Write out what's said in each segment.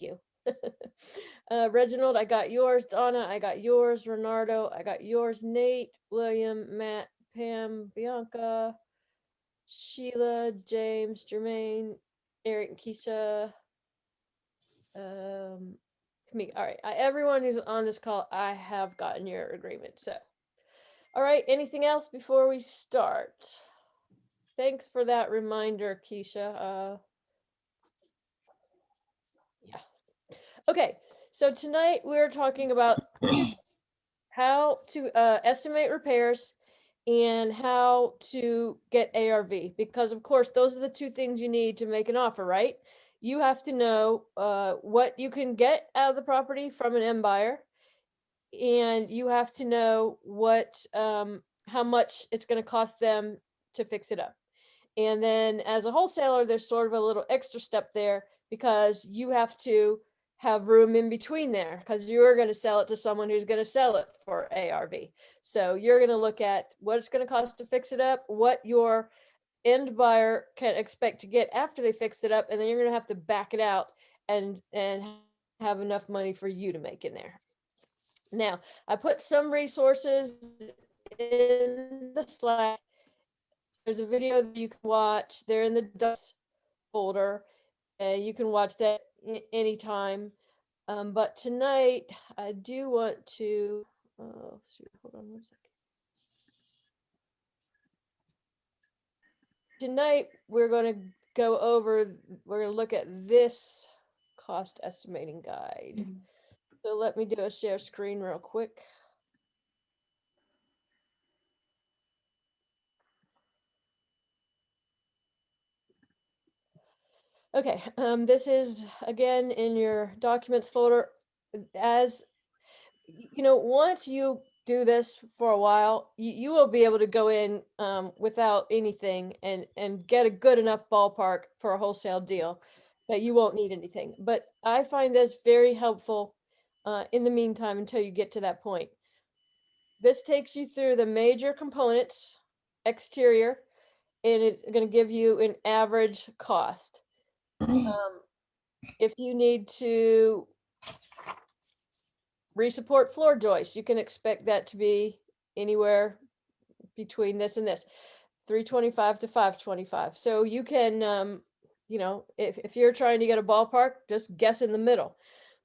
you. Reginald, I got yours. Donna, I got yours. Renardo, I got yours. Nate, William, Matt, Pam, Bianca, Sheila, James, Jermaine, Eric, and Keisha, me. All right. Everyone who's on this call, I have gotten your agreement. So, all right. Anything else before we start? Thanks for that reminder, Keisha. Yeah. Okay. So tonight we're talking about how to estimate repairs and how to get ARV, because of course those are the two things you need to make an offer, right? You have to know what you can get out of the property from an end buyer, and you have to know what how much it's going to cost them to fix it up. And then as a wholesaler, there's sort of a little extra step there, because you have to have room in between there, because you're going to sell it to someone who's going to sell it for ARV. So you're going to look at what it's going to cost to fix it up, what your end buyer can expect to get after they fix it up, and then you're going to have to back it out and have enough money for you to make in there. Now, I put some resources in the Slack. There's a video that you can watch. They're in the docs folder. You can watch that anytime. But tonight, I do want to. Oh, shoot, hold on 1 second. Tonight, we're going to go over. We're going to look at this cost estimating guide. So let me do a share screen real quick. Okay, this is again in your documents folder. As you know, once you do this for a while, you will be able to go in without anything and get a good enough ballpark for a wholesale deal that you won't need anything. But I find this very helpful in the meantime until you get to that point. This takes you through the major components, exterior, and it's going to give you an average cost. If you need to resupport floor joists, you can expect that to be anywhere between this and this, 325 to 525. So you can, you know, if you're trying to get a ballpark, just guess in the middle.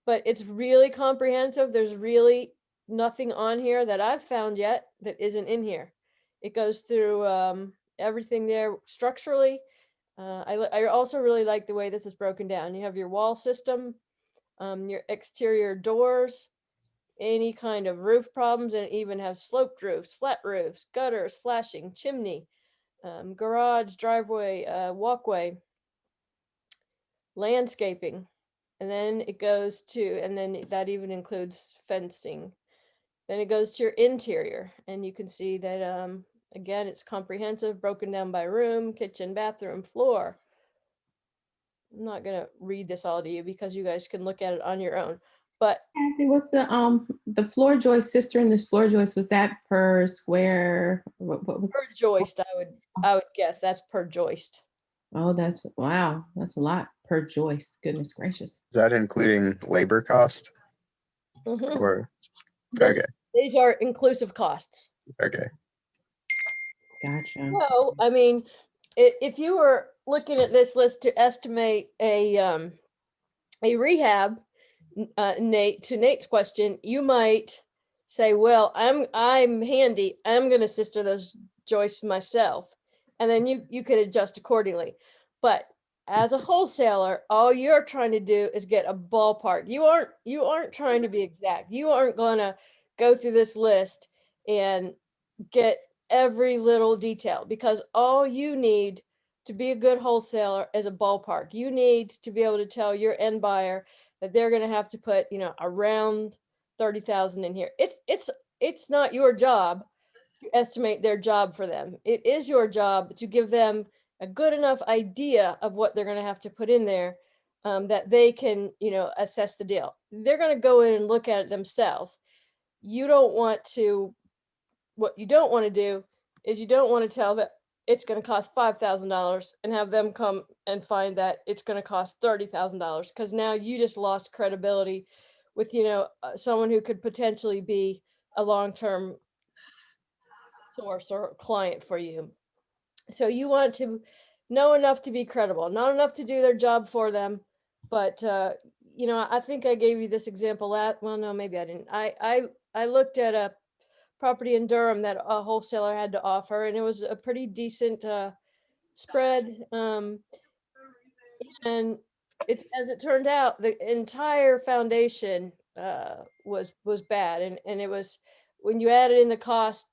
But it's really comprehensive. There's really nothing on here that I've found yet that isn't in here. It goes through everything there structurally. I also really like the way this is broken down. You have your wall system, your exterior doors, any kind of roof problems, and even have sloped roofs, flat roofs, gutters, flashing, chimney, garage, driveway, walkway, landscaping. And then it goes to, and then that even includes fencing. Then it goes to your interior, and you can see that, again, it's comprehensive, broken down by room, kitchen, bathroom, floor. I'm not going to read this all to you because you guys can look at it on your own. But Kathy, was the floor joist sister in this floor joist, was that per square? What per joist, I would guess that's per joist. Oh, that's wow, that's a lot per joist. Goodness gracious. Is that including labor cost? Mhm. Or This- okay, These are inclusive costs. okay. Gotcha. So, I mean, if you were looking at this list to estimate a rehab, Nate, to Nate's question, you might say, well, I'm handy. I'm going to sister those joists myself. And then you could adjust accordingly. But as a wholesaler, all you're trying to do is get a ballpark. You aren't trying to be exact. You aren't going to go through this list and get every little detail, because all you need to be a good wholesaler is a ballpark. You need to be able to tell your end buyer that they're going to have to put, you know, around 30,000 in here. It's not your job to estimate their job for them. It is your job to give them a good enough idea of what they're going to have to put in there, that they can, you know, assess the deal. They're going to go in and look at it themselves. You don't want to, what you don't want to do is you don't want to tell it's going to cost $5,000 and have them come and find that it's going to cost $30,000, because now you just lost credibility with, someone who could potentially be a long-term source or client for you. So you want to know enough to be credible, not enough to do their job for them, but I think I gave you this example well, no, maybe I didn't. I looked at a property in Durham that a wholesaler had to offer, and it was a pretty decent spread. And as it turned out, the entire foundation was bad, and it was, when you added in the cost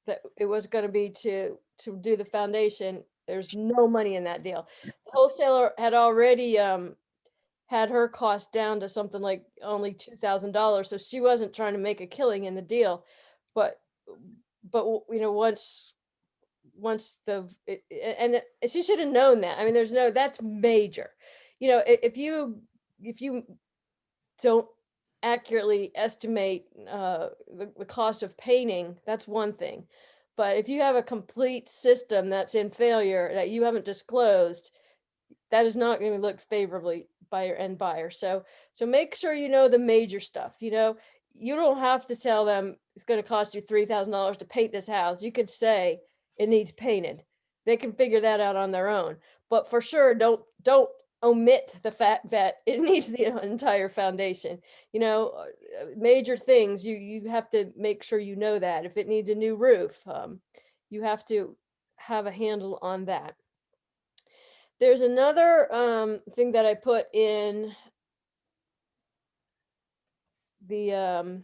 that it was going to be to do the foundation, there's no money in that deal. The wholesaler had already had her cost down to something like only $2,000, so she wasn't trying to make a killing in the deal. But she should have known that. I mean, that's major. If you don't accurately estimate the cost of painting, that's one thing. But if you have a complete system that's in failure that you haven't disclosed, that is not going to look favorably by your end buyer. So make sure you know the major stuff. You don't have to tell them it's going to cost you $3,000 to paint this house. You could say it needs painted. They can figure that out on their own. But for sure, don't omit the fact that it needs the entire foundation. Major things, you have to make sure you know that. If it needs a new roof, you have to have a handle on that. There's another thing that I put in the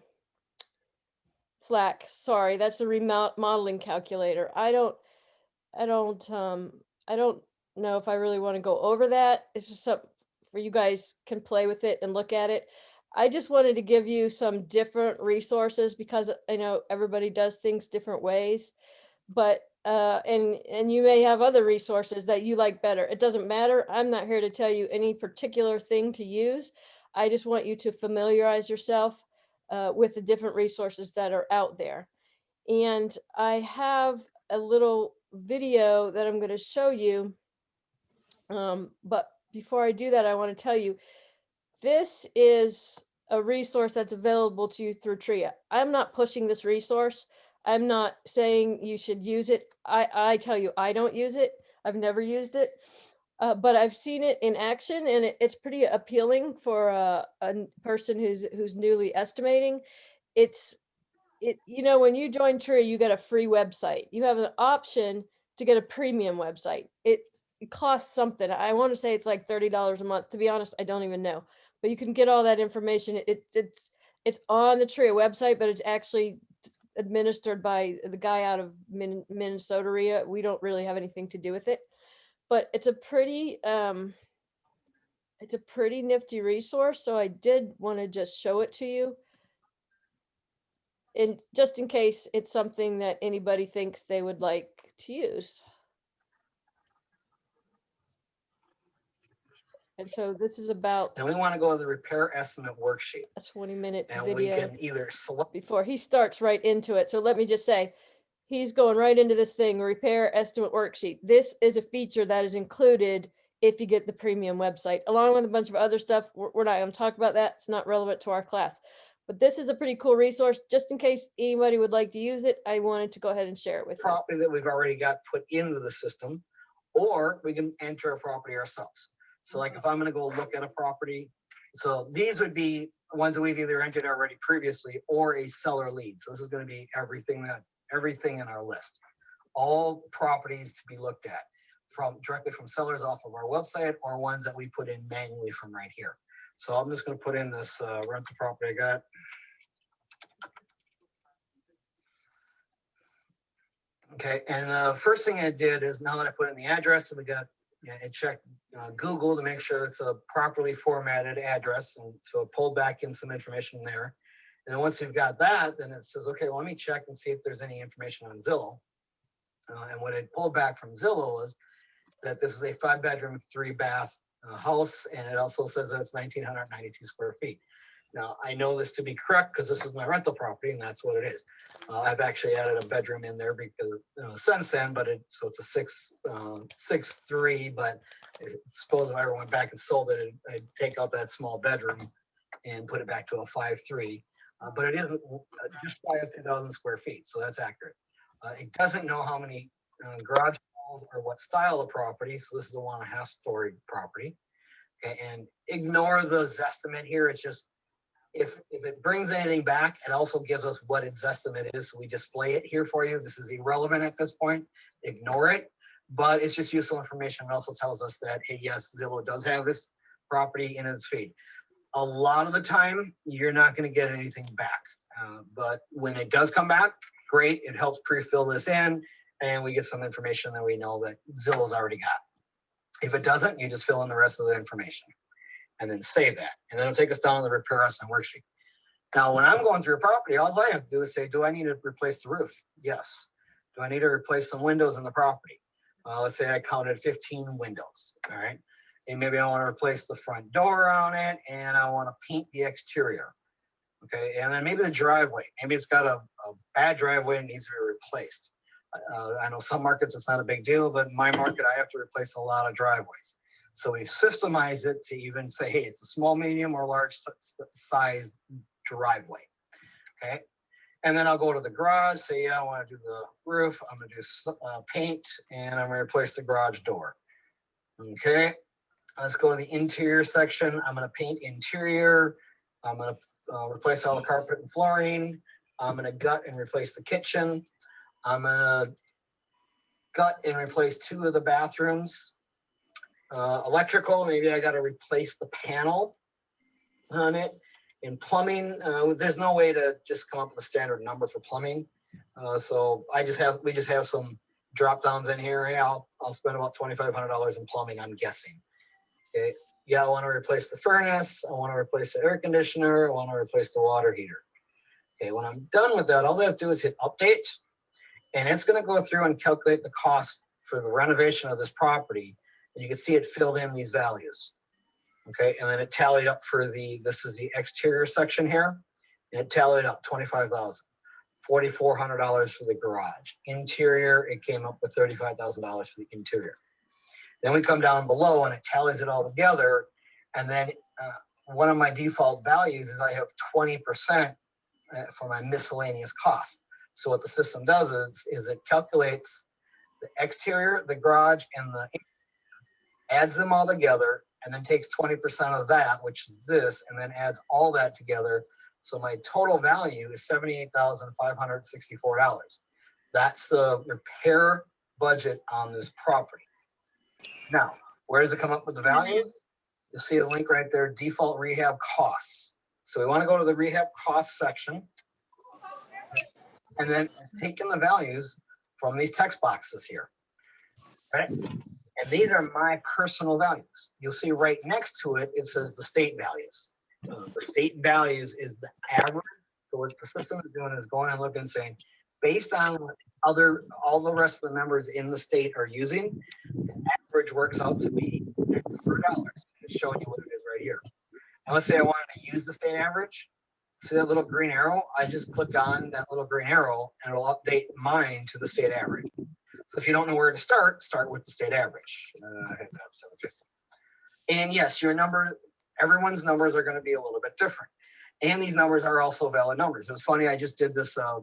Slack. Sorry, that's the remodeling calculator. I don't know if I really want to go over that. It's just something for you guys can play with it and look at it. I just wanted to give you some different resources because I know everybody does things different ways, but and you may have other resources that you like better. It doesn't matter. I'm not here to tell you any particular thing to use. I just want you to familiarize yourself with the different resources that are out there. And I have a little video that I'm going to show you. But before I do that, I want to tell you, this is a resource that's available to you through TRIA. I'm not pushing this resource. I'm not saying you should use it. I tell you, I don't use it. I've never used it. But I've seen it in action, and it's pretty appealing for a person who's newly estimating. When you join TRIA, you get a free website. You have an option to get a premium website. It costs something. I want to say it's like $30 a month. To be honest, I don't even know. But you can get all that information. It's on the TRIA website, but it's actually administered by the guy out of Minnesota. We don't really have anything to do with it. But it's a pretty nifty resource. So I did want to just show it to you. And just in case it's something that anybody thinks they would like to use. And so this is about, And we want to go to the repair estimate worksheet. a 20-minute And we video can either select before he starts right into it. So let me just say, he's going right into this thing, repair estimate worksheet. This is a feature that is included if you get the premium website, along with a bunch of other stuff. We're not going to talk about that. It's not relevant to our class. But this is a pretty cool resource. Just in case anybody would like to use it, I wanted to go ahead and share it with you. property that we've already got put into the system, or we can enter a property ourselves. So like if I'm going to go look at a property, so these would be ones that we've either entered already previously or a seller lead. So this is going to be everything in our list, all properties to be looked at directly from sellers off of our website, or ones that we put in manually from right here. So I'm just going to put in this rental property I got. Okay, and the first thing I did is, now that I put in the address, and we got, it checked Google to make sure it's a properly formatted address, and so it pulled back in some information there. And then once we've got that, then it says, okay, well, let me check and see if there's any information on Zillow. And what it pulled back from Zillow was that this is a 5-bedroom, 3-bath house, and it also says that it's 1,992 square feet. Now, I know this to be correct because this is my rental property and that's what it is. I've actually added a bedroom in there because since then, but so it's a 6'3", but I suppose if I ever went back and sold it, I'd take out that small bedroom and put it back to a 5'3". But it isn't just shy of 2,000 square feet, so that's accurate. It doesn't know how many garage walls or what style of property. So this is a 1.5 story property. Okay, and ignore the Zestimate here. It's just if it brings anything back, it also gives us what its Zestimate is. So we display it here for you. This is irrelevant at this point. Ignore it, but it's just useful information. It also tells us that, hey, yes, Zillow does have this property in its feed. A lot of the time, you're not going to get anything back. But when it does come back, great. It helps pre-fill this in, and we get some information that we know that Zillow's already got. If it doesn't, you just fill in the rest of the information and then save that. And then it'll take us down to the repair estimate worksheet. Now, when I'm going through a property, all I have to do is say, do I need to replace the roof? Yes. Do I need to replace some windows in the property? Let's say I counted 15 windows, all right? And maybe I want to replace the front door on it, and I want to paint the exterior, okay? And then maybe the driveway. Maybe it's got a bad driveway and needs to be replaced. I know some markets it's not a big deal, but in my market, I have to replace a lot of driveways. So we systemize it to even say, hey, it's a small, medium, or large size driveway, okay? And then I'll go to the garage, say, yeah, I want to do the roof. I'm going to do paint, and I'm going to replace the garage door, okay? Let's go to the interior section. I'm going to paint interior. I'm going to replace all the carpet and flooring. I'm going to gut and replace the kitchen. I'm going to gut and replace 2 of the bathrooms. Electrical, maybe I got to replace the panel on it. In plumbing, there's no way to just come up with a standard number for plumbing. So we just have some drop downs in here. Hey, I'll spend about $2,500 in plumbing, I'm guessing. Okay. Yeah, I want to replace the furnace. I want to replace the air conditioner. I want to replace the water heater. Okay, when I'm done with that, all I have to do is hit update, and it's going to go through and calculate the cost for the renovation of this property. And you can see it filled in these values. Okay, and then it tallied up for this is the exterior section here, and it tallied up $25,000, $4,400 for the garage. Interior, it came up with $35,000 for the interior. Then we come down below and it tallies it all together. And then one of my default values is I have 20% for my miscellaneous cost. So what the system does is it calculates the exterior, the garage, and the adds them all together, and then takes 20% of that, which is this, and then adds all that together. So my total value is $78,564. That's the repair budget on this property. Now, where does it come up with the values? You'll see a link right there, default rehab costs. So we want to go to the rehab costs section, and then it's taking the values from these text boxes here, right? And these are my personal values. You'll see right next to it, it says the state values. The state values is the average. So what the system is doing is going and looking and saying, based on what all the rest of the members in the state are using, the average works out to be $100. It's showing you what it is right here. And let's say I wanted to use the state average. See that little green arrow? I just click on that little green arrow and it'll update mine to the state average. So if you don't know where to start with the state average. And yes, everyone's numbers are going to be a little bit different. And these numbers are also valid numbers. It was funny, I just did this, I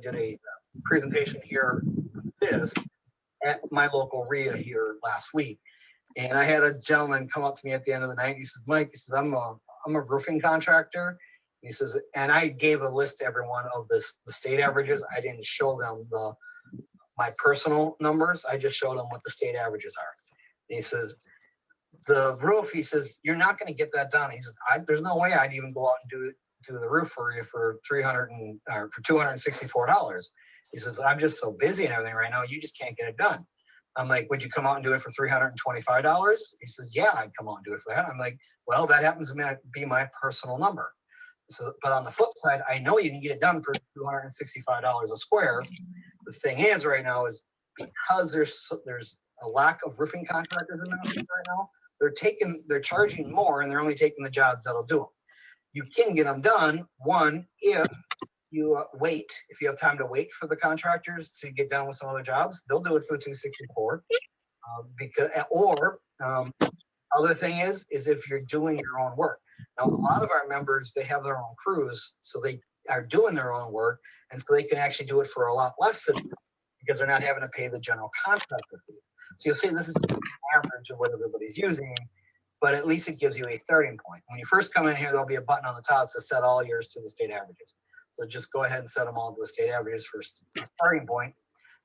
did a presentation here at my local RIA here last week. And I had a gentleman come up to me at the end of the night. He says, Mike, he says, I'm a roofing contractor. He says, and I gave a list to everyone of the state averages. I didn't show them my personal numbers. I just showed them what the state averages are. And he says, the roof, he says, you're not going to get that done. He says, there's no way I'd even go out and do the roof for you for $264. He says, I'm just so busy and everything right now, you just can't get it done. I'm like, would you come out and do it for $325? He says, yeah, I'd come out and do it for that. I'm like, well, that happens to be my personal number. So, but on the flip side, I know you can get it done for $265 a square. The thing is right now is because there's a lack of roofing contractors in the market right now, they're charging more and they're only taking the jobs that'll do them. You can get them done, one, if you if you have time to wait for the contractors to get done with some other jobs, they'll do it for 264. Other thing is if you're doing your own work. Now, a lot of our members, they have their own crews, so they are doing their own work, and so they can actually do it for a lot less than because they're not having to pay the general contractor fee. So you'll see this is the average of what everybody's using, but at least it gives you a starting point. When you first come in here, there'll be a button on the top that says set all yours to the state averages. So just go ahead and set them all to the state averages for a starting point,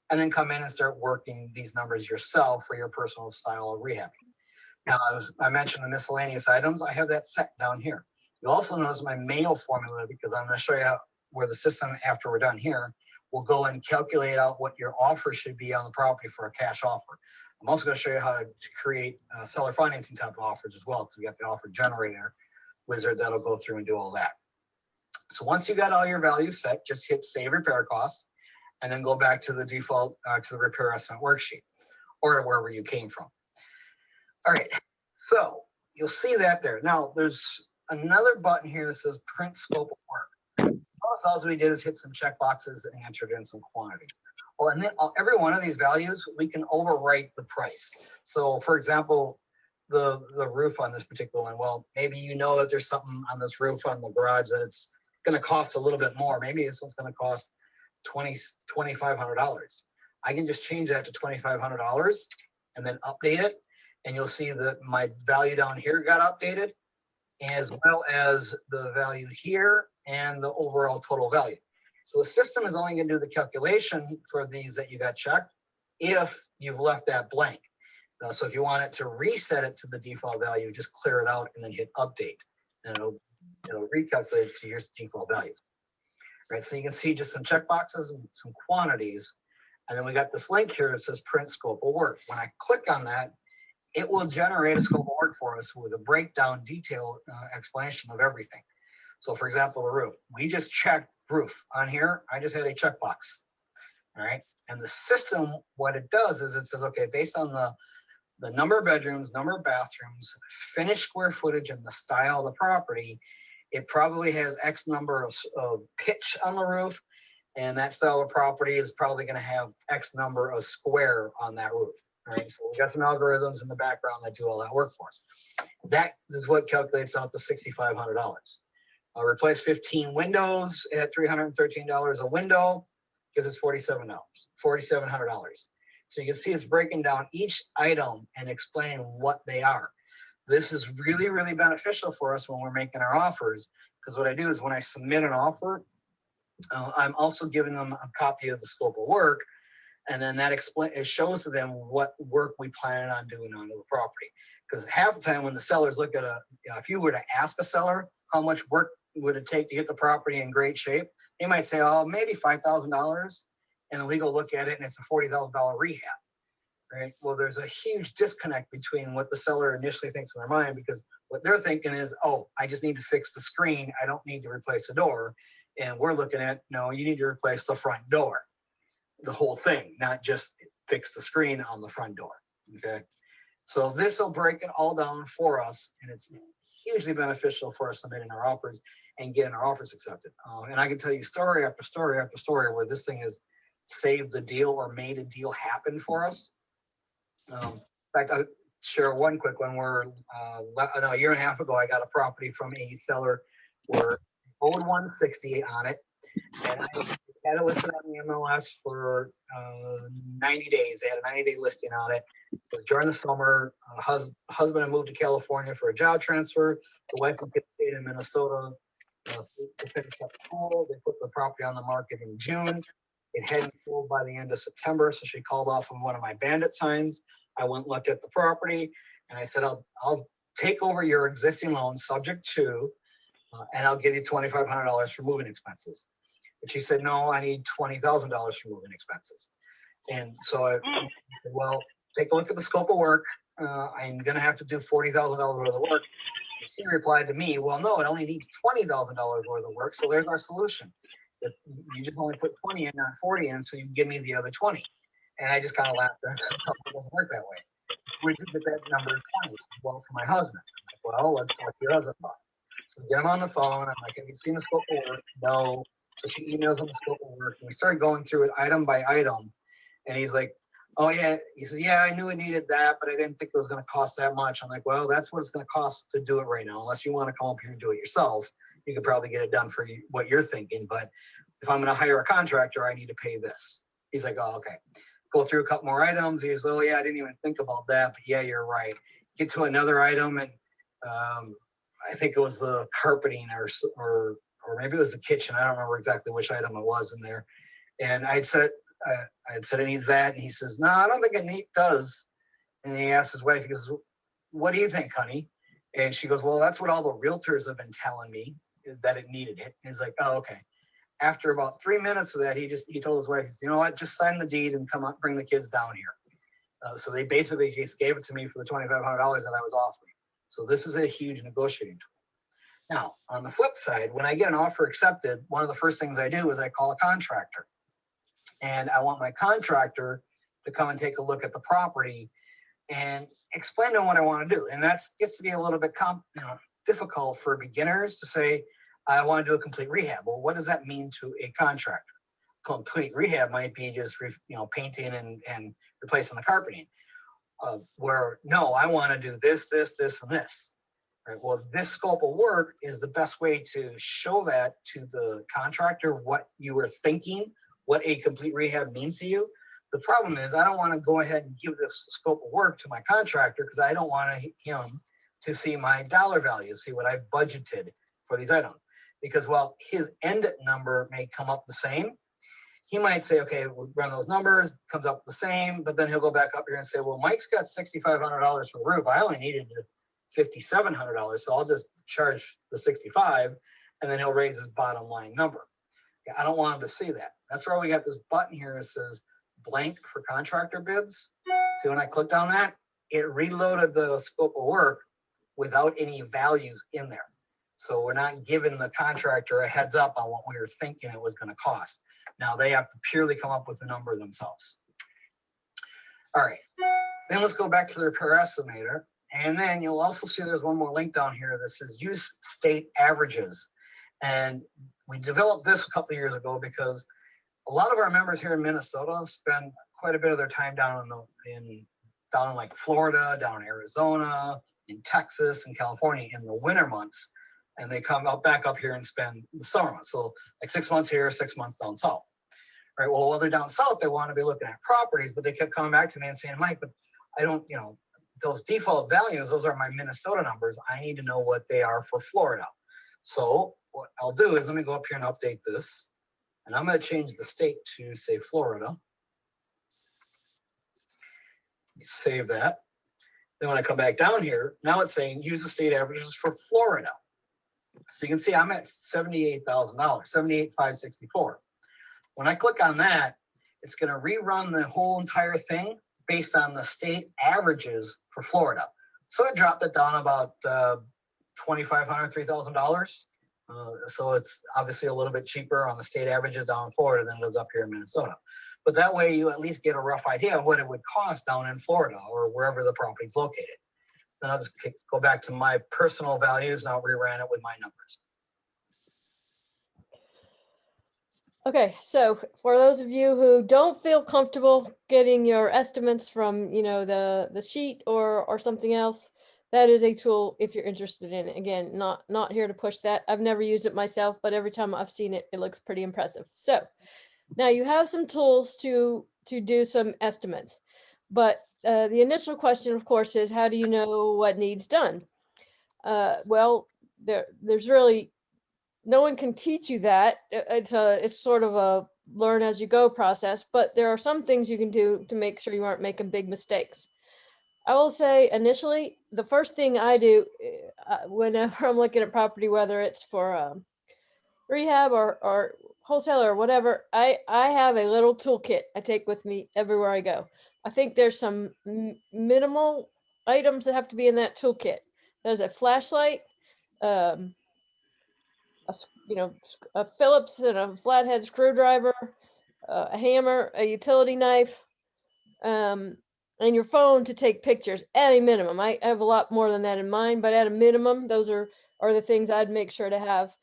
and then come in and start working these numbers yourself for your personal style of rehabbing. Now, I mentioned the miscellaneous items. I have that set down here. You'll also notice my mail formula because I'm going to show you where the system, after we're done here, will go and calculate out what your offer should be on the property for a cash offer. I'm also going to show you how to create seller financing type of offers as well, because we got the offer generator wizard that'll go through and do all that. So once you got all your values set, just hit save repair costs, and then go back to the default, to the repair estimate worksheet, or wherever you came from. All right, so you'll see that there. Now, there's another button here that says print scope of work. All we did is hit some check boxes and entered in some quantities. Well, and then every one of these values, we can overwrite the price. So, for example, the roof on this particular one, well, maybe you know that there's something on this roof on the garage that it's going to cost a little bit more. Maybe this one's going to cost $2,500. I can just change that to $2,500 and then update it. And you'll see that my value down here got updated, as well as the value here and the overall total value. So the system is only going to do the calculation for these that you got checked if you've left that blank. So if you want it to reset it to the default value, just clear it out and then hit update, and it'll recalculate to your default values. Right, so you can see just some check boxes and some quantities, and then we got this link here that says print scope of work. When I click on that, it will generate a scope of work for us with a breakdown detailed explanation of everything. So for example, the roof, we just checked roof on here. I just had a checkbox. All right. And the system, what it does is it says, okay, based on the number of bedrooms, number of bathrooms, finished square footage, and the style of the property, it probably has X number of pitch on the roof. And that style of property is probably going to have X number of square on that roof. All right, so we got some algorithms in the background that do all that work for us. That is what calculates out the $6,500. Replace 15 windows at $313 a window, because it's $4,700. So you can see it's breaking down each item and explaining what they are. This is really, really beneficial for us when we're making our offers, because what I do is when I submit an offer, I'm also giving them a copy of the scope of work. And then that it shows to them what work we plan on doing on the property. Because half the time when the sellers look at if you were to ask a seller how much work would it take to get the property in great shape, they might say, oh, maybe $5,000. And then we go look at it and it's a $40,000 rehab, right? Well, there's a huge disconnect between what the seller initially thinks in their mind, because what they're thinking is, oh, I just need to fix the screen. I don't need to replace the door. And we're looking at, no, you need to replace the front door. The whole thing, not just fix the screen on the front door. Okay, so this will break it all down for us, and it's hugely beneficial for us submitting our offers and getting our offers accepted. And I can tell you story after story after story where this thing has saved the deal or made a deal happen for us. In fact, I'll share one quick one where a year and a half ago, I got a property from a seller where owed 160 on it, and I had it listed on the MLS for 90 days. They had a 90-day listing on it. It was during the summer. Husband had moved to California for a job transfer. The wife and kids stayed in Minnesota to finish up school. They put the property on the market in June. It hadn't sold by the end of September, so she called off on one of my bandit signs. I went and looked at the property, and I said, I'll take over your existing loan subject to, and I'll give you $2,500 for moving expenses. But she said, no, I need $20,000 for moving expenses. And so I said, well, take a look at the scope of work. I'm going to have to do $40,000 worth of work. She replied to me, well, no, it only needs $20,000 worth of work. So there's our solution. You just only put 20 in, not 40 in, so you give me the other 20. And I just kind of laughed and said, no, it doesn't work that way. We did get that number 20 well for my husband. Well, let's talk to your husband about it. So get him on the phone. I'm like, have you seen the scope of work? No. So she emails him the scope of work. And we started going through it item by item. And he's like, oh yeah. He says, yeah, I knew it needed that, but I didn't think it was going to cost that much. I'm like, well, that's what it's going to cost to do it right now. Unless you want to come up here and do it yourself, you could probably get it done for you, what you're thinking. But if I'm going to hire a contractor, I need to pay this. He's like, oh, okay. Go through a couple more items. He's, oh yeah, I didn't even think about that. But yeah, you're right. Get to another item, and I think it was the carpeting or maybe it was the kitchen. I don't remember exactly which item it was in there. And I had said it needs that, and he says, no, I don't think it does. And he asked his wife, he goes, what do you think, honey? And she goes, well, that's what all the realtors have been telling me, is that it needed it. And he's like, oh, okay. After about 3 minutes of that, he told his wife, he said, you know what, just sign the deed and come up, bring the kids down here. So they basically just gave it to me for the $2,500 that I was offering. So this is a huge negotiating tool. Now, on the flip side, when I get an offer accepted, one of the first things I do is I call a contractor. And I want my contractor to come and take a look at the property and explain to them what I want to do. And that gets to be a little bit difficult for beginners to say, I want to do a complete rehab. Well, what does that mean to a contractor? Complete rehab might be just painting and replacing the carpeting. Where no, I want to do this, this, this, and this. Right? Well, this scope of work is the best way to show that to the contractor what you were thinking, what a complete rehab means to you. The problem is I don't want to go ahead and give this scope of work to my contractor because I don't want him to see my dollar value, see what I budgeted for these items. Because while his end number may come up the same, he might say, okay, we'll run those numbers, comes up the same, but then he'll go back up here and say, well, Mike's got $6,500 for the roof. I only needed $5,700, so I'll just charge the 65, and then he'll raise his bottom line number. I don't want him to see that. That's why we got this button here that says blank for contractor bids. See, when I clicked on that, it reloaded the scope of work without any values in there. So we're not giving the contractor a heads up on what we were thinking it was going to cost. Now they have to purely come up with the number themselves. All right, then let's go back to the repair estimator. And then you'll also see there's one more link down here that says use state averages. And we developed this a couple of years ago because a lot of our members here in Minnesota spend quite a bit of their time down in like Florida, down in Arizona, in Texas, and California in the winter months. And they come back up here and spend the summer months. So like 6 months here, 6 months down south. Right. Well, while they're down south, they want to be looking at properties, but they kept coming back to me and saying, Mike, but I don't, those default values, those are my Minnesota numbers. I need to know what they are for Florida. So what I'll do is let me go up here and update this. And I'm going to change the state to say Florida. Save that. Then when I come back down here, now it's saying use the state averages for Florida. So you can see I'm at $78,000, $78,564. When I click on that, it's going to rerun the whole entire thing based on the state averages for Florida. So it dropped it down about $2,500, $3,000. So it's obviously a little bit cheaper on the state averages down in Florida than it is up here in Minnesota. But that way you at least get a rough idea of what it would cost down in Florida or wherever the property is located. Then I'll just go back to my personal values and I'll rerun it with my numbers. Okay, so for those of you who don't feel comfortable getting your estimates from, the sheet or something else, that is a tool if you're interested in it. Again, not here to push that. I've never used it myself, but every time I've seen it, it looks pretty impressive. So now you have some tools to do some estimates, but the initial question, of course, is how do you know what needs done? Well, there's really no one can teach you that. It's sort of a learn as you go process, but there are some things you can do to make sure you aren't making big mistakes. I will say initially, the first thing I do whenever I'm looking at property, whether it's for rehab or wholesale or whatever, I have a little toolkit I take with me everywhere I go. I think there's some minimal items that have to be in that toolkit. There's a flashlight, a Phillips and a flathead screwdriver, a hammer, a utility knife, and your phone to take pictures at a minimum. I have a lot more than that in mind, but at a minimum, those are are the things I'd make sure to have.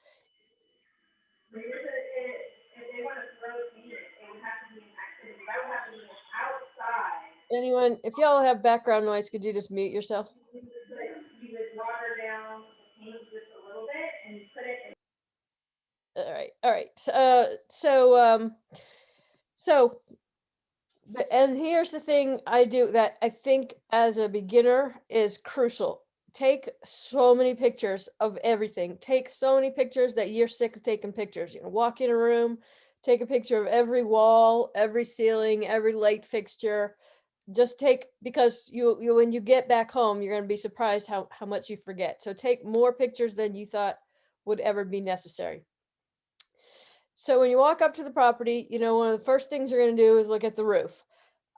Anyone, if y'all have background noise, could you just mute yourself? All right. And here's the thing I do that I think as a beginner is crucial. Take so many pictures of everything. Take so many pictures that you're sick of taking pictures. Walk in a room, take a picture of every wall, every ceiling, every light fixture. Just take, because you when you get back home, you're going to be surprised how much you forget. So take more pictures than you thought would ever be necessary. So when you walk up to the property, one of the first things you're going to do is look at the roof.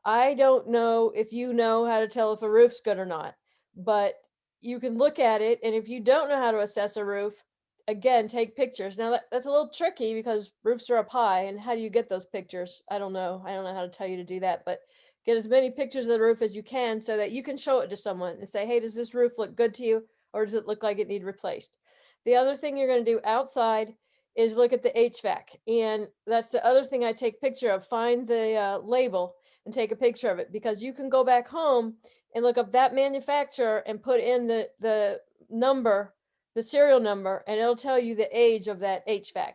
I don't know if you know how to tell if a roof's good or not, but you can look at it. And if you don't know how to assess a roof, again, take pictures. Now that's a little tricky because roofs are up high. And how do you get those pictures? I don't know. I don't know how to tell you to do that, but get as many pictures of the roof as you can so that you can show it to someone and say, hey, does this roof look good to you? Or does it look like it needs replaced? The other thing you're going to do outside is look at the HVAC. And that's the other thing I take picture of. Find the label and take a picture of it, because you can go back home and look up that manufacturer and put in the number, the serial number, and it'll tell you the age of that HVAC.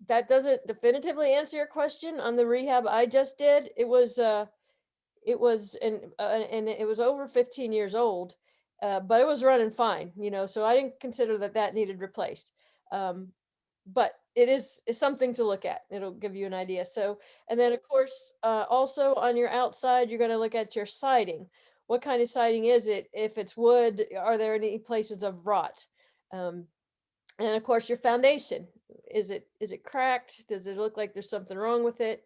That doesn't definitively answer your question on the rehab I just did. It was and it was over 15 years old, but it was running fine, so I didn't consider that needed replaced. But it is something to look at. It'll give you an idea. So, and then of course, also on your outside, you're going to look at your siding. What kind of siding is it? If it's wood, are there any places of rot? And of course, your foundation. Is it cracked? Does it look like there's something wrong with it?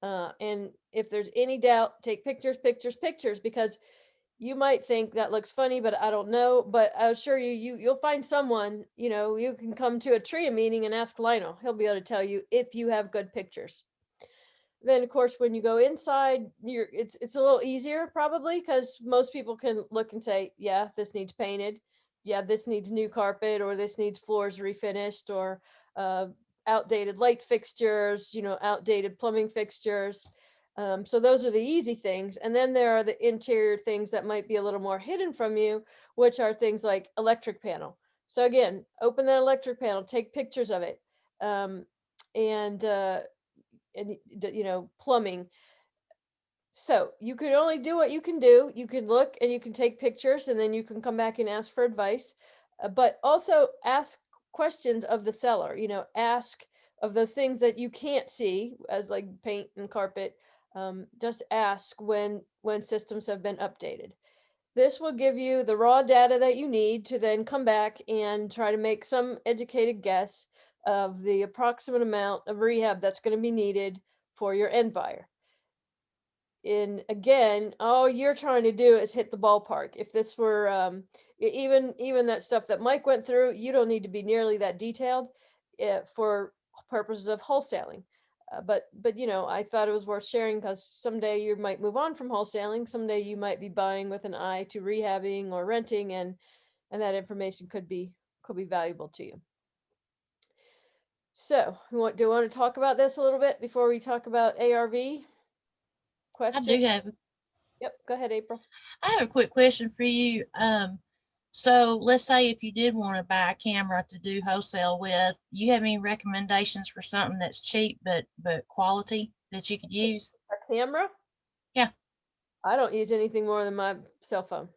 And if there's any doubt, take pictures, because you might think that looks funny, but I don't know. But I'll assure you, you'll find someone, you can come to a TRIA meeting and ask Lionel. He'll be able to tell you if you have good pictures. Then of course, when you go inside, it's a little easier probably, because most people can look and say, yeah, this needs painted. Yeah, this needs new carpet, or this needs floors refinished, or outdated light fixtures, outdated plumbing fixtures. So those are the easy things. And then there are the interior things that might be a little more hidden from you, which are things like electric panel. So again, open that electric panel, take pictures of it. And plumbing. So you can only do what you can do. You can look and you can take pictures, and then you can come back and ask for advice. But also ask questions of the seller. Ask of those things that you can't see, as like paint and carpet. Just ask when systems have been updated. This will give you the raw data that you need to then come back and try to make some educated guess of the approximate amount of rehab that's going to be needed for your end buyer. And again, all you're trying to do is hit the ballpark. If this were even that stuff that Mike went through, you don't need to be nearly that detailed for purposes of wholesaling. But I thought it was worth sharing, because someday you might move on from wholesaling. Someday you might be buying with an eye to rehabbing or renting, and that information could be valuable to you. So, do you want to talk about this a little bit before we talk about ARV? Question? I do have. Yep, go ahead, April. I have a quick question for you. So let's say if you did want to buy a camera to do wholesale with, you have any recommendations for something that's cheap but quality that you could use? A camera? Yeah. I don't use anything more than my cell phone.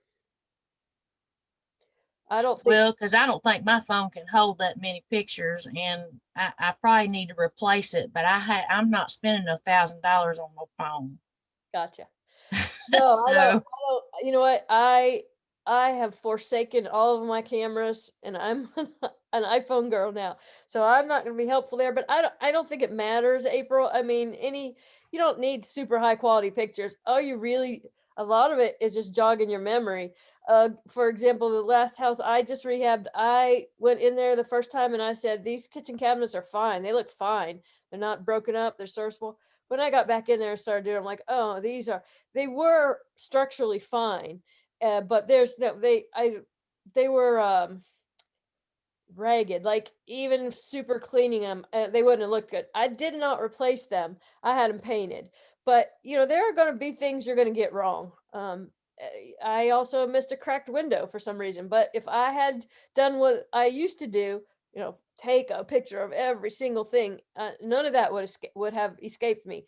I don't think. Well, because I don't think my phone can hold that many pictures, and I probably need to replace it. But I'm not spending $1,000 on my phone. Gotcha. No, So, I don't. You know what? I have forsaken all of my cameras, and I'm an iPhone girl now. So I'm not going to be helpful there. But I don't think it matters, April. I mean, you don't need super high quality pictures. A lot of it is just jogging your memory. For example, the last house I just rehabbed, I went in there the first time and I said, these kitchen cabinets are fine. They look fine. They're not broken up. They're serviceable. When I got back in there and started doing, I'm like, oh, they were structurally fine. But they were ragged, like even super cleaning them, they wouldn't have looked good. I did not replace them. I had them painted. But, there are going to be things you're going to get wrong. I also missed a cracked window for some reason. But if I had done what I used to do, take a picture of every single thing, none of that would have escaped me.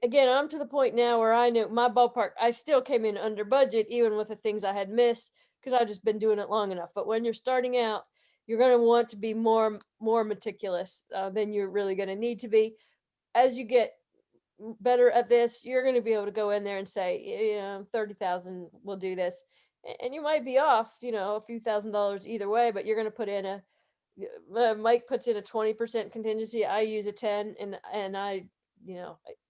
Again, I'm to the point now where I knew my ballpark, I still came in under budget, even with the things I had missed, because I've just been doing it long enough. But when you're starting out, you're going to want to be more meticulous than you're really going to need to be. As you get better at this, you're going to be able to go in there and say, 30,000 will do this. And you might be off, a few $1,000s either way, but you're going to put in Mike puts in a 20% contingency. I use a 10, and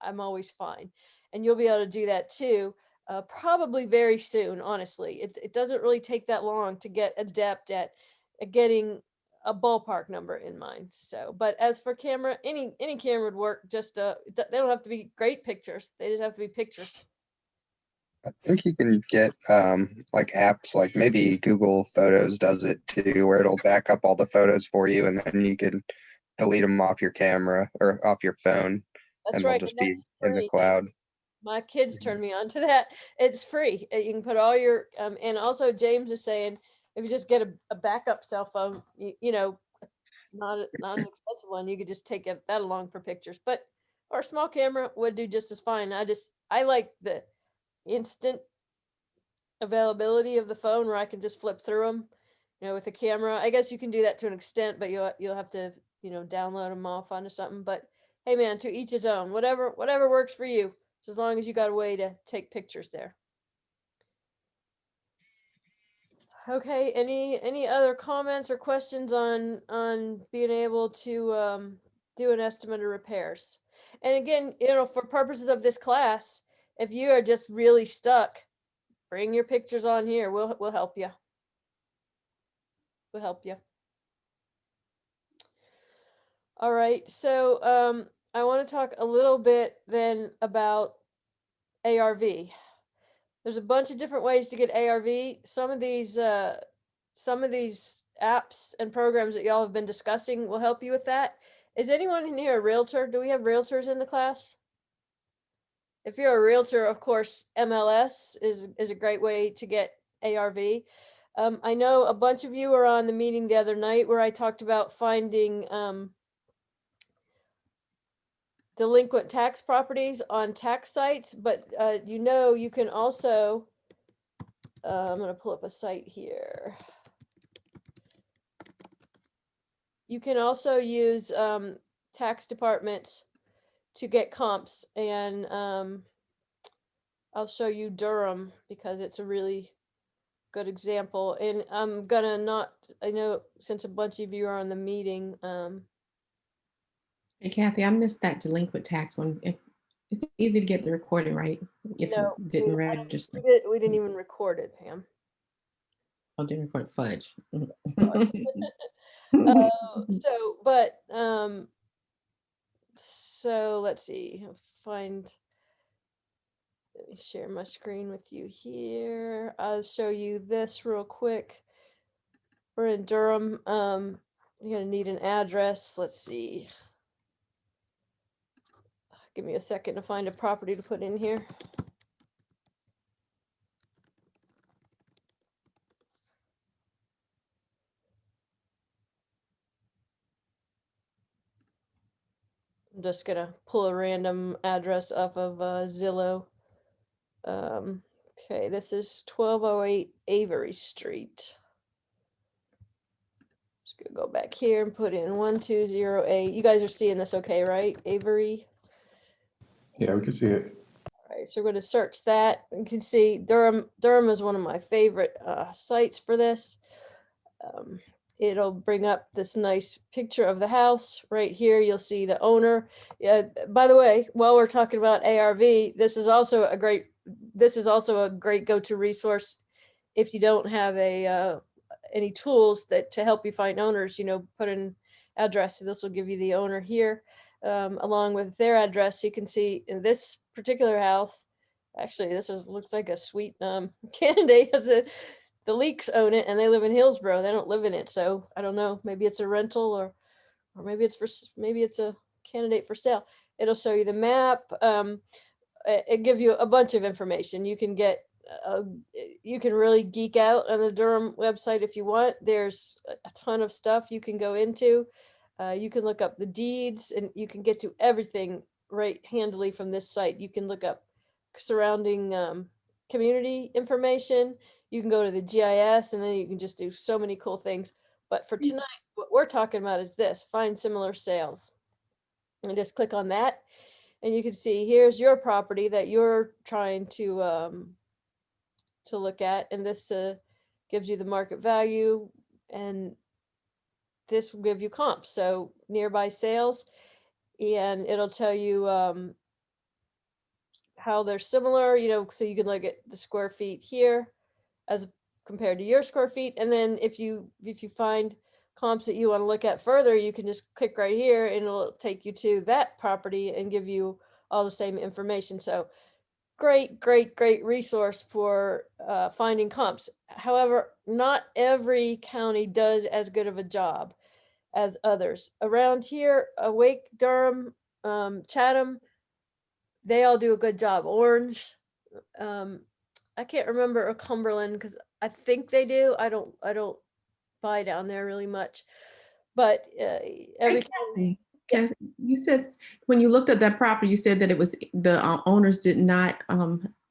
I'm always fine. And you'll be able to do that too. Probably very soon, honestly. It doesn't really take that long to get adept at getting a ballpark number in mind. So, but as for camera, any camera would work. Just they don't have to be great pictures. They just have to be pictures. I think you can get like apps like maybe Google Photos does it too, where it'll back up all the photos for you, and then you can delete them off your camera or off your phone, That's and they'll right. just And be that's in the free. cloud. My kids turned me on to that. It's free. You can put all your and also James is saying if you just get a backup cell phone, not an expensive one, you could just take that along for pictures. But or a small camera would do just as fine. I like the instant availability of the phone where I can just flip through them. With the camera, I guess you can do that to an extent, but you'll have to download them off onto something. But hey, man, to each his own. Whatever works for you, as long as you got a way to take pictures there. Okay, any other comments or questions on being able to do an estimate of repairs? And again, for purposes of this class, if you are just really stuck, bring your pictures on here. We'll help you. We'll help you. All right, so I want to talk a little bit then about ARV. There's a bunch of different ways to get ARV. Some of these apps and programs that y'all have been discussing will help you with that. Is anyone in here a realtor? Do we have realtors in the class? If you're a realtor, of course, MLS is a great way to get ARV. I know a bunch of you were on the meeting the other night where I talked about finding delinquent tax properties on tax sites, but you can also, I'm going to pull up a site here. You can also use tax departments to get comps, and I'll show you Durham because it's a really good example. And I'm gonna I know since a bunch of you are on the meeting, Hey, Kathy, I missed that delinquent tax one. It's easy to get the recording, right? If no, you didn't register. we didn't even record it, Pam. Oh, didn't record fudge. So let's see, let me share my screen with you here. I'll show you this real quick. We're in Durham. You're gonna need an address. Let's see. Give me a second to find a property to put in here. I'm just gonna pull a random address off of Zillow. Okay, this is 1208 Avery Street. Just gonna go back here and put in 1208. You guys are seeing this okay, right? Avery. Yeah, we can see it. All right, so we're going to search that. You can see Durham. Durham is one of my favorite sites for this. It'll bring up this nice picture of the house right here. You'll see the owner. Yeah. By the way, while we're talking about ARV, this is also a great go-to resource if you don't have any tools to help you find owners. Put in address. So this will give you the owner here, along with their address. You can see in this particular house. Actually, looks like a sweet candidate. the Leaks own it and they live in Hillsborough. They don't live in it. So I don't know, maybe it's a rental or maybe it's maybe it's a candidate for sale. It'll show you the map. It give you a bunch of information. You can get, you can really geek out on the Durham website if you want. There's a ton of stuff you can go into. You can look up the deeds and you can get to everything right handily from this site. You can look up surrounding community information. You can go to the GIS and then you can just do so many cool things. But for tonight, what we're talking about is this: find similar sales. And just click on that. And you can see here's your property that you're trying to look at. And this gives you the market value, and this will give you comps. So nearby sales, and it'll tell you how they're similar, so you can look at the square feet here as compared to your square feet. And then if you find comps that you want to look at further, you can just click right here and it'll take you to that property and give you all the same information. So great resource for finding comps. However, not every county does as good of a job as others. Around here, Wake, Durham, Chatham, they all do a good job. Orange, I can't remember a Cumberland because I think they do. I don't buy down there really much, but every Kathy, Kathy, you said when you looked at that property, you said that it was the owners did not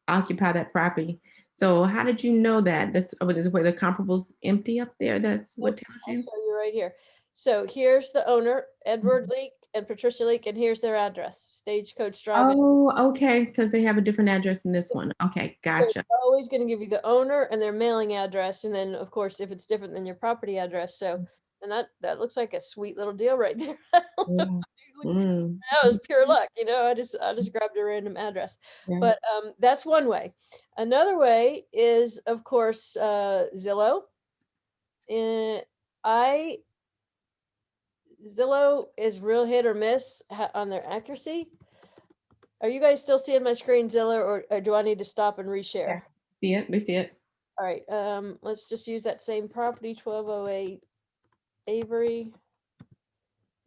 occupy that property. So how did you know that? This is where the comparables empty up there. That's what tells I'll you. show you right here. So here's the owner, Edward Leak and Patricia Leak, and here's their address, Stagecoach Drive. Oh, okay, because they have a different address in this one. Okay, gotcha. They're always going to give you the owner and their mailing address, and then of course if it's different than your property address. So, and that looks like a sweet little deal right there. Yeah. Mm, That was pure luck, I just grabbed a random address. yeah. But that's one way. Another way is, of course, Zillow. And Zillow is real hit or miss on their accuracy. Are you guys still seeing my screen, Zillow, or do I need to stop and reshare? See it? We see it. All right, let's just use that same property, 1208 Avery,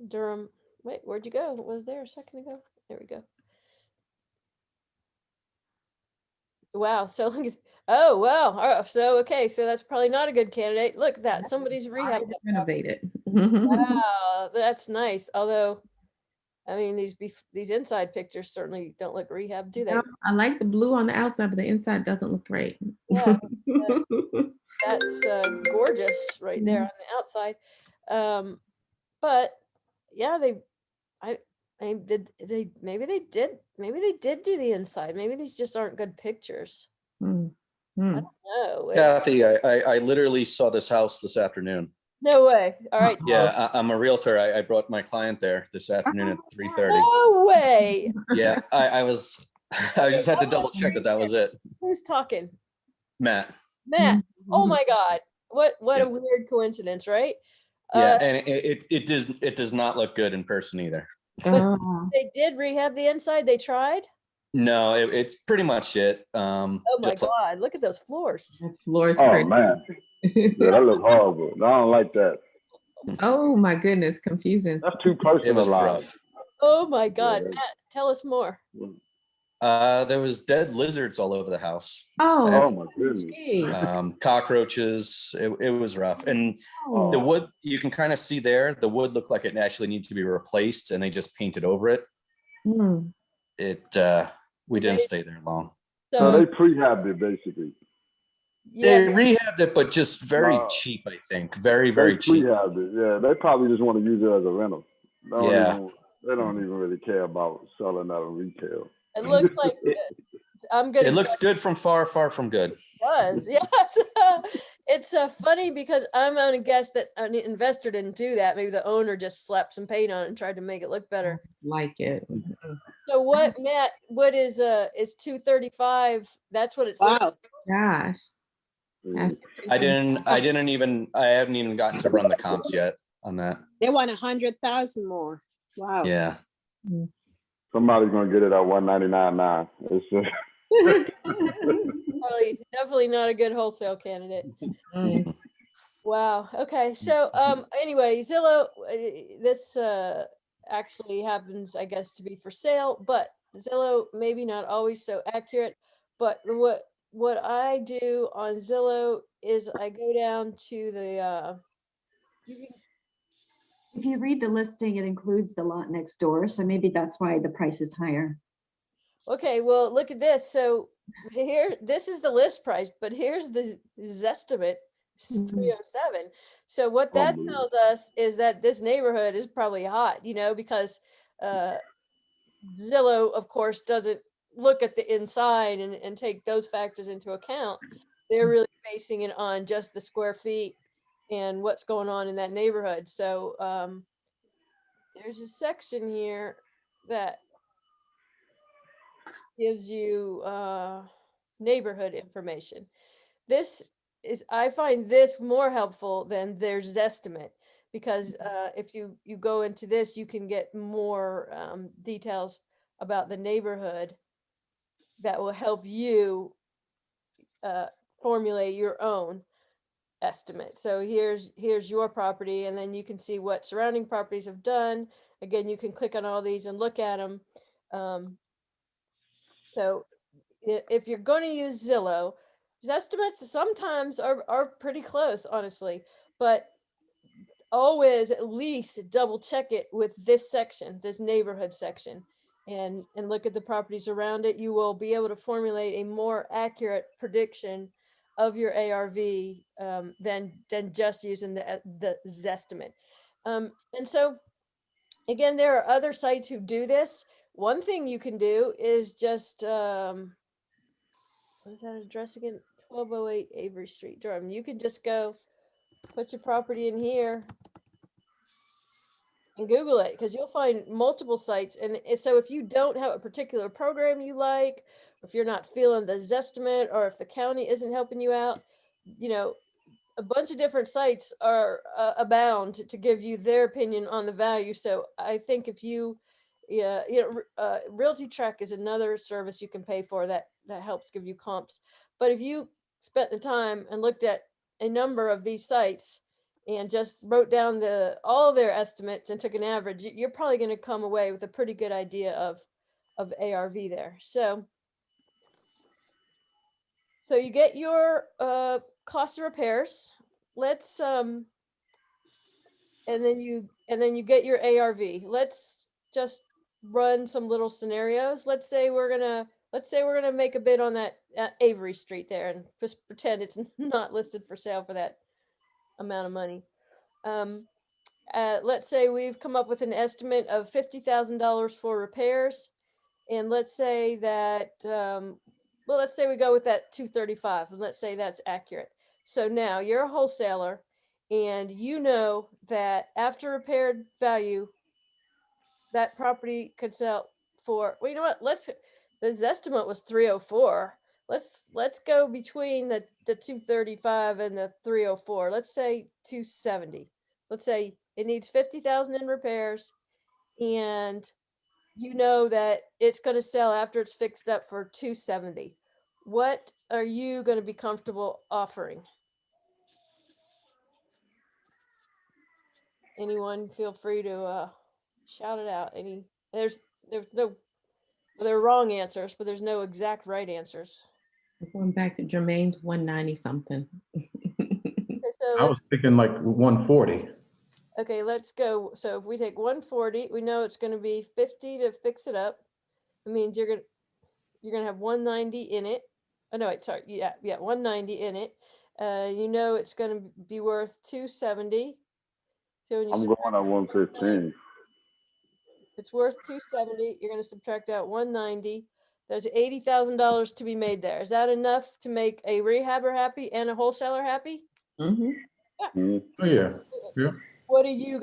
Durham. Wait, where'd you go? It was there a second ago. There we go. Wow, so look at, oh wow. All right, so okay, so that's probably not a good candidate. Look at that. Somebody's rehab. Renovated. Wow, that's nice. Although, I mean, these inside pictures certainly don't look rehab, do they? No, I like the blue on the outside, but the inside doesn't look great. Yeah, that's gorgeous right there on the outside. But yeah, maybe they did do the inside. Maybe these just aren't good pictures. Mm, I mm. don't know. Kathy, I literally saw this house this afternoon. No way. All right. Yeah, I'm a realtor. I brought my client there this afternoon at 3:30. No way. Yeah, I just had to double check that was it. Who's talking? Matt. Matt. Oh my God. What Yeah. a weird coincidence, right? Yeah, and it does not look good in person either. Oh, They did rehab the inside. They tried. No, it's pretty much it. Oh my just like- God. Look at those floors. that floor is Oh crazy. man, yeah, that looks horrible. I don't like that. Oh my goodness, confusing. That's too it was personalized. rough. Oh my God. Yeah. Matt, tell us more. There was dead lizards all over the house. Oh, Oh my goodness. gee. Cockroaches. It was rough. And the Oh, wood, you can kind of see there, the wood looked like it actually needs to be replaced, and they just painted over it. mm. We didn't stay there long. So they So prehabbed it basically. They yeah, rehabbed it, but just very Wow. cheap, I think. Very, They very cheap. prehabbed it. Yeah, they probably just want to use it as a rental. Yeah. They don't even really care about selling out of retail. it looks like I'm gonna. It looks good from far, far from good. It does. Yeah. It's funny because I'm gonna guess that an investor didn't do that. Maybe the owner just slapped some paint on it and tried to make it look better. Like it. So what, Matt? What is 235? That's what it's. listed. Wow, Gosh. That's- I haven't even gotten to run the comps yet on that. they want 100,000 more. Wow. Yeah. Somebody's gonna get it at 199.9. It's just Definitely not a good wholesale candidate. Mm. Wow. Okay. So, anyway, Zillow, this actually happens, I guess, to be for sale, but Zillow maybe not always so accurate. But what I do on Zillow is I go down to the you can, If you read the listing, it includes the lot next door, so maybe that's why the price is higher. okay, well, look at this. So here, this is the list price, but here's the Zestimate, Mhm. 307. So what that Unbelievable. tells us is that this neighborhood is probably hot, because uh, Zillow, of course, doesn't look at the inside and take those factors into account. They're really basing it on just the square feet and what's going on in that neighborhood. So there's a section here that gives you neighborhood information. I find this more helpful than their Zestimate, because if you go into this, you can get more details about the neighborhood that will help you formulate your own estimate. So here's your property, and then you can see what surrounding properties have done. Again, you can click on all these and look at them. So if you're going to use Zillow, estimates sometimes are pretty close, honestly, but always at least double check it with this section, this neighborhood section, and look at the properties around it. You will be able to formulate a more accurate prediction of your ARV than just using the Zestimate. And so again, there are other sites who do this. One thing you can do is just what is that address again? 1208 Avery Street, Durham. You can just go put your property in here and Google it, because you'll find multiple sites. And so if you don't have a particular program you like, if you're not feeling the Zestimate, or if the county isn't helping you out, a bunch of different sites are abound to give you their opinion on the value. So I think if you, Realty Track is another service you can pay for that helps give you comps. But if you spent the time and looked at a number of these sites and just wrote down all their estimates and took an average, you're probably going to come away with a pretty good idea of ARV there. So you get your cost of repairs. Let's and then you get your ARV. Let's just run some little scenarios. Let's say we're gonna make a bid on that Avery Street there, and just pretend it's not listed for sale for that amount of money. Let's say we've come up with an estimate of $50,000 for repairs, and let's say that let's say we go with that 235, and let's say that's accurate. So now you're a wholesaler, and you know that after repaired value, that property could sell for, well, you know what? This estimate was 304. Let's go between the 235 and the 304. Let's say 270. Let's say it needs 50,000 in repairs, and you know that it's going to sell after it's fixed up for 270. What are you going to be comfortable offering? Anyone feel free to shout it out. There's no, there are wrong answers, but there's no exact right answers. Going back to Jermaine's 190 something. Okay, so I was thinking like 140. okay, let's go. So if we take 140, we know it's going to be 50 to fix it up. It means you're gonna have 190 in it. Oh no, wait, sorry. Yeah, 190 in it. You know it's gonna be worth 270. So when you I'm subtract going at 115. it's worth 270. You're gonna subtract out 190. There's $80,000 to be made there. Is that enough to make a rehabber happy and a wholesaler happy? Mm-hmm. Mhm. Oh yeah, yeah. What are you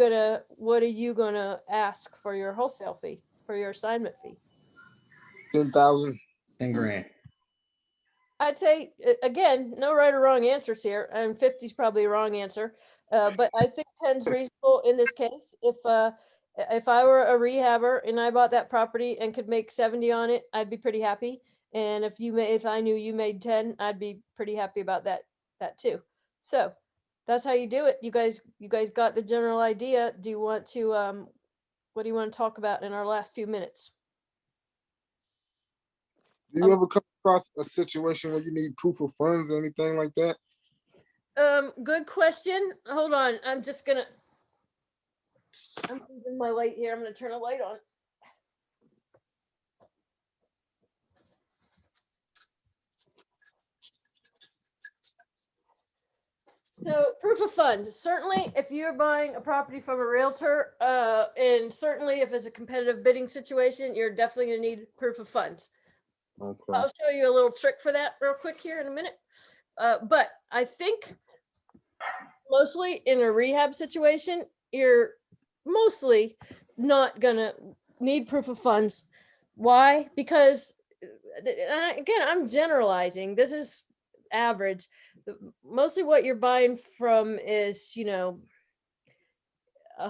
gonna ask for your wholesale fee, for your assignment fee? 10,000. 10 grand. I'd say again, no right or wrong answers here, and 50 is probably a wrong answer. But I think 10's reasonable in this case. If I were a rehabber and I bought that property and could make 70 on it, I'd be pretty happy. And if I knew you made 10, I'd be pretty happy about that too. So that's how you do it. You guys got the general idea. Do you want to what do you want to talk about in our last few minutes? Do you ever come across a situation where you need proof of funds or anything like that? Good question. Hold on. I'm losing my light here. I'm gonna turn a light on. So proof of funds, certainly if you're buying a property from a realtor, and certainly if it's a competitive bidding situation, you're definitely gonna need proof of funds. Okay. I'll show you a little trick for that real quick here in a minute. But I think mostly in a rehab situation, you're mostly not gonna need proof of funds. Why? Because again, I'm generalizing. This is average. Mostly what you're buying from is, a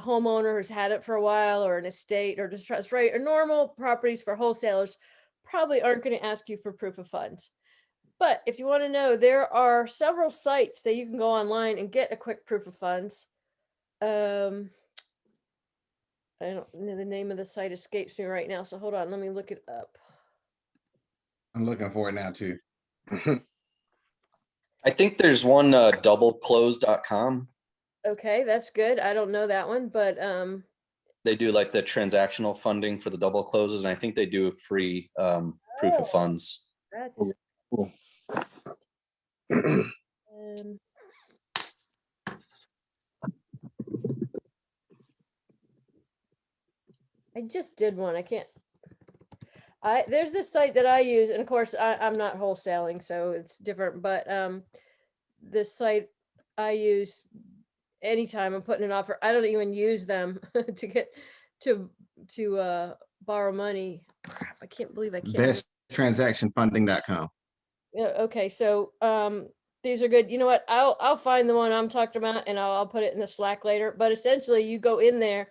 homeowner who's had it for a while, or an estate, or distressed, right? Or normal properties for wholesalers probably aren't going to ask you for proof of funds. But if you want to know, there are several sites that you can go online and get a quick proof of funds. I don't know, the name of the site escapes me right now, so hold on, let me look it up. I'm looking for it now too. I think there's one doubleclose.com. Okay, that's good. I don't know that one, but They do like the transactional funding for the double closes, and I think they do a free proof of funds. That's Cool. I just did one. I can't. There's this site that I use, and of course I'm not wholesaling, so it's different. But this site I use anytime I'm putting an offer. I don't even use them to get to borrow money. Crap! I can't believe I can't. Besttransactionfunding.com. Yeah. Okay. So these are good. You know what? I'll find the one I'm talking about, and I'll put it in the Slack later. But essentially, you go in there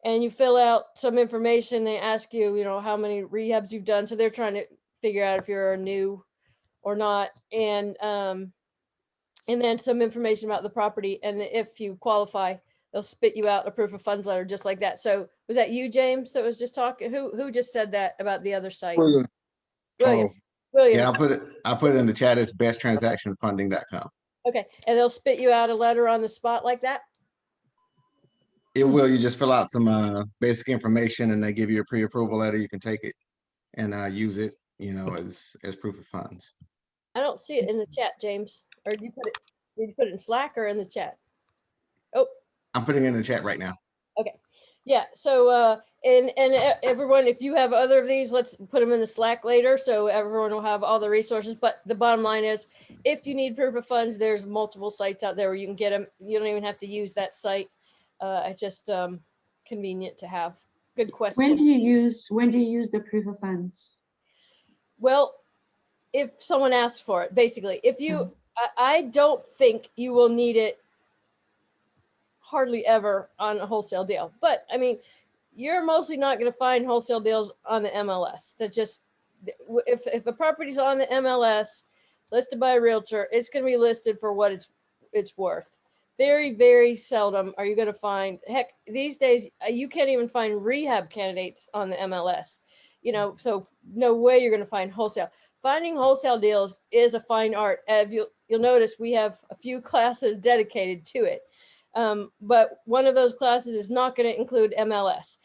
and you fill out some information. They ask you, how many rehabs you've done. So they're trying to figure out if you're new or not. And then some information about the property. And if you qualify, they'll spit you out a proof of funds letter just like that. So was that you, James, that was just talking? Who just said that about the other site? William. William. Oh. William. Yeah, I'll put it in the chat. It's besttransactionfunding.com. Okay. And they'll spit you out a letter on the spot like that? It will. You just fill out some basic information, and they give you a pre-approval letter. You can take it and use it, as proof of funds. I don't see it in the chat, James. Or did you put it in Slack or in the chat? Oh, I'm putting it in the chat right now. okay. Yeah. So and everyone, if you have other of these, let's put them in the Slack later, so everyone will have all the resources. But the bottom line is, if you need proof of funds, there's multiple sites out there where you can get them. You don't even have to use that site. It's just convenient to have. Good question. When do you use the proof of funds? Well, if someone asks for it, basically, if you, I don't think you will need it hardly ever on a wholesale deal. But I mean, you're mostly not going to find wholesale deals on the MLS. That just, if a property's on the MLS listed by a realtor, it's going to be listed for what it's worth. Very, very seldom are you going to find, heck, these days, you can't even find rehab candidates on the MLS, so no way you're going to find wholesale. Finding wholesale deals is a fine art. You'll notice we have a few classes dedicated to it. But one of those classes is not going to include MLS.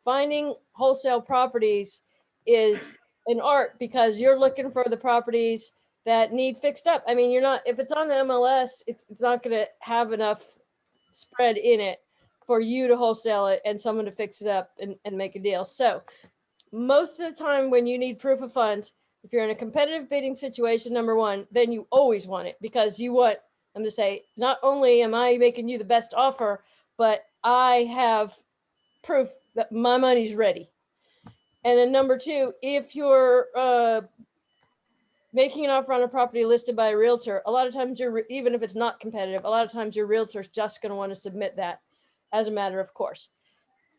Finding wholesale properties is an art because you're looking for the properties that need fixed up. I mean, if it's on the MLS, it's not going to have enough spread in it for you to wholesale it and someone to fix it up and make a deal. So most of the time when you need proof of funds, if you're in a competitive bidding situation, number one, then you always want it because you want them to say, not only am I making you the best offer, but I have proof that my money's ready. And then number two, if you're making an offer on a property listed by a realtor, a lot of times even if it's not competitive, a lot of times your realtor's just going to want to submit that as a matter of course.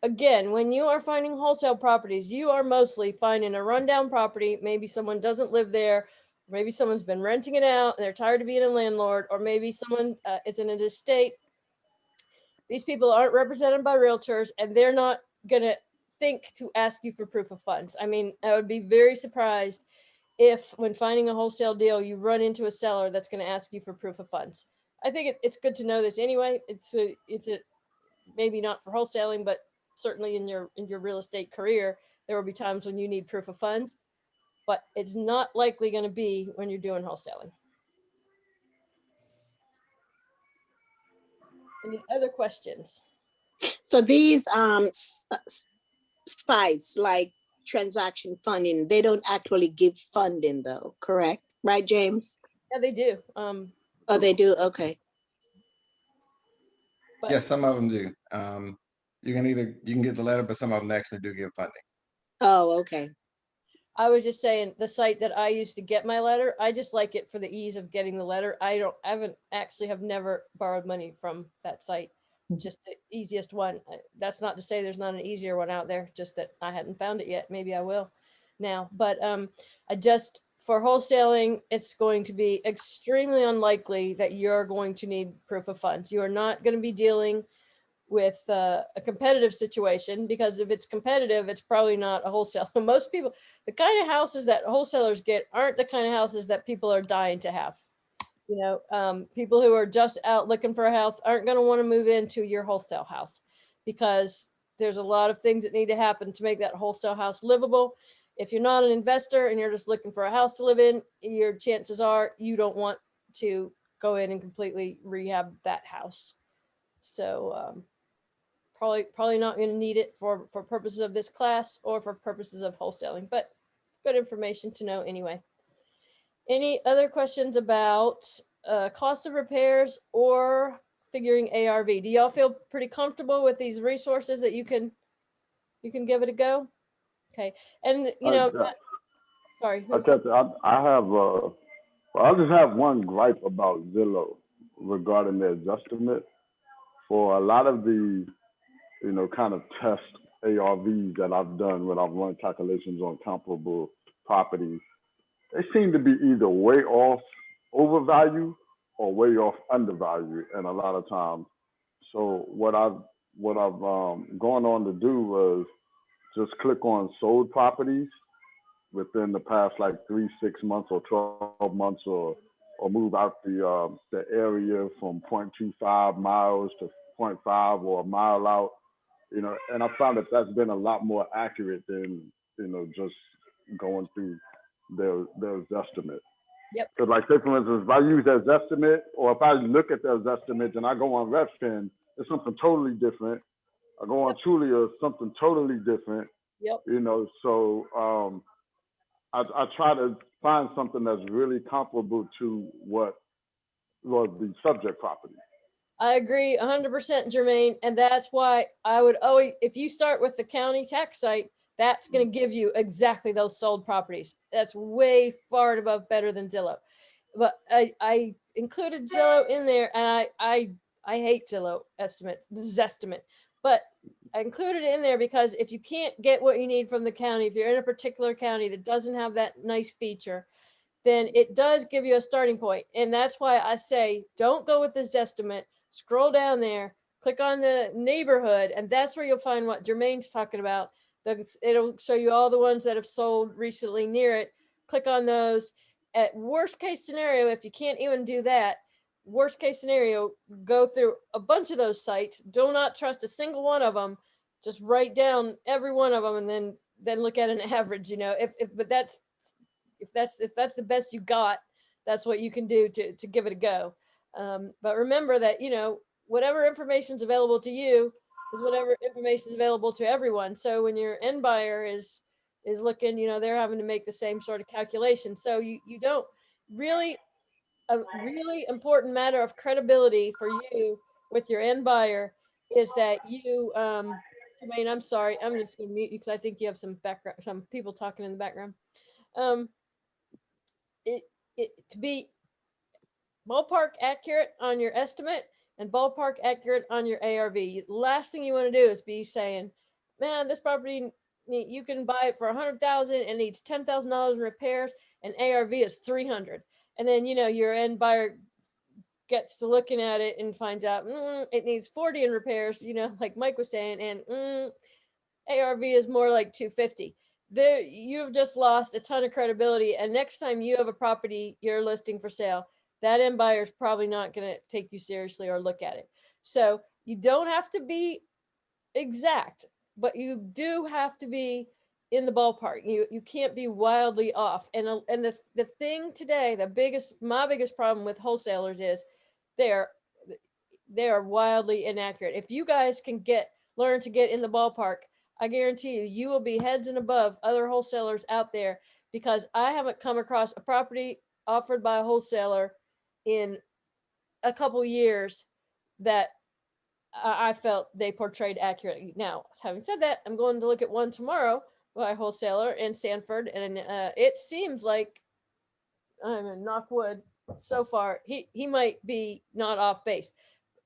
again, when you are finding wholesale properties, you are mostly finding a rundown property. Maybe someone doesn't live there. Maybe someone's been renting it out and they're tired of being a landlord, or maybe someone is in an estate. These people aren't represented by realtors, and they're not gonna think to ask you for proof of funds. I mean, I would be very surprised if when finding a wholesale deal, you run into a seller that's gonna ask you for proof of funds. I think it's good to know this anyway. It's a maybe not for wholesaling, but certainly in your real estate career, there will be times when you need proof of funds, but it's not likely going to be when you're doing wholesaling. Any other questions? So these sites like transaction funding, they don't actually give funding though, correct? Right, James? Yeah, they do. Oh, they do? Okay. But Yeah, some of them do. You can get the letter, but some of them actually do give funding. Oh, okay. I was just saying the site that I used to get my letter, I just like it for the ease of getting the letter. I have never borrowed money from that site. Just the easiest one. That's not to say there's not an easier one out there, just that I hadn't found it yet. Maybe I will now. But for wholesaling, it's going to be extremely unlikely that you're going to need proof of funds. You are not going to be dealing with a competitive situation, because if it's competitive, it's probably not a wholesale. Most people, the kind of houses that wholesalers get aren't the kind of houses that people are dying to have. People who are just out looking for a house aren't going to want to move into your wholesale house, because there's a lot of things that need to happen to make that wholesale house livable. If you're not an investor and you're just looking for a house to live in, your chances are you don't want to go in and completely rehab that house. So probably not going to need it for purposes of this class or for purposes of wholesaling, but good information to know anyway. Any other questions about cost of repairs or figuring ARV? Do y'all feel pretty comfortable with these resources that you can give it a go? Okay, and sorry. I have I just have one gripe about Zillow regarding their estimate for a lot of the kind of test ARVs that I've done when I've run calculations on comparable properties. They seem to be either way off overvalue or way off undervalue, and a lot of times. So what I've gone on to do was just click on sold properties within the past like 3, 6 months or 12 months, or move out the area from 0.25 miles to 0.5 or a mile out, and I found that that's been a lot more accurate than just going through their estimate. Yep. Because like say for instance, if I use their estimate, or if I look at their estimate and I go on Redfin, it's something totally different. I go on Trulia, it's something totally different. Yep. So I try to find something that's really comparable to what was the subject property. I agree 100%, Jermaine. And that's why I would always, if you start with the county tax site, that's going to give you exactly those sold properties. That's way far and above better than Zillow. But I included Zillow in there, and I hate Zillow estimates. This is estimate. But I included it in there because if you can't get what you need from the county, if you're in a particular county that doesn't have that nice feature, then it does give you a starting point. And that's why I say, don't go with this estimate. Scroll down there, click on the neighborhood, and that's where you'll find what Jermaine's talking about. It'll show you all the ones that have sold recently near it. Click on those. At worst case scenario, if you can't even do that, worst case scenario, go through a bunch of those sites. Do not trust a single one of them. Just write down every one of them, and then look at an average. But that's if that's the best you got, that's what you can do to give it a go. But remember that whatever information is available to you is whatever information is available to everyone. So when your end buyer is looking, they're having to make the same sort of calculation. So you don't really, a really important matter of credibility for you with your end buyer is that you Jermaine, I'm sorry, I'm just gonna mute you because I think you have some people talking in the background. To be ballpark accurate on your estimate and ballpark accurate on your ARV. Last thing you want to do is be saying, man, this property, you can buy it for 100,000 and needs $10,000 in repairs, and ARV is 300. And then, your end buyer gets to looking at it and finds out it needs 40 in repairs, like Mike was saying, and ARV is more like 250. There, you've just lost a ton of credibility. And next time you have a property you're listing for sale, that end buyer is probably not going to take you seriously or look at it. So you don't have to be exact, but you do have to be in the ballpark. You can't be wildly off. And the thing today, my biggest problem with wholesalers is they are wildly inaccurate. If you guys can learn to get in the ballpark, I guarantee you will be heads and above other wholesalers out there, because I haven't come across a property offered by a wholesaler in a couple years that I felt they portrayed accurately. Now, having said that, I'm going to look at one tomorrow by a wholesaler in Sanford, and it seems like, I'm in knock wood, so far he might be not off base.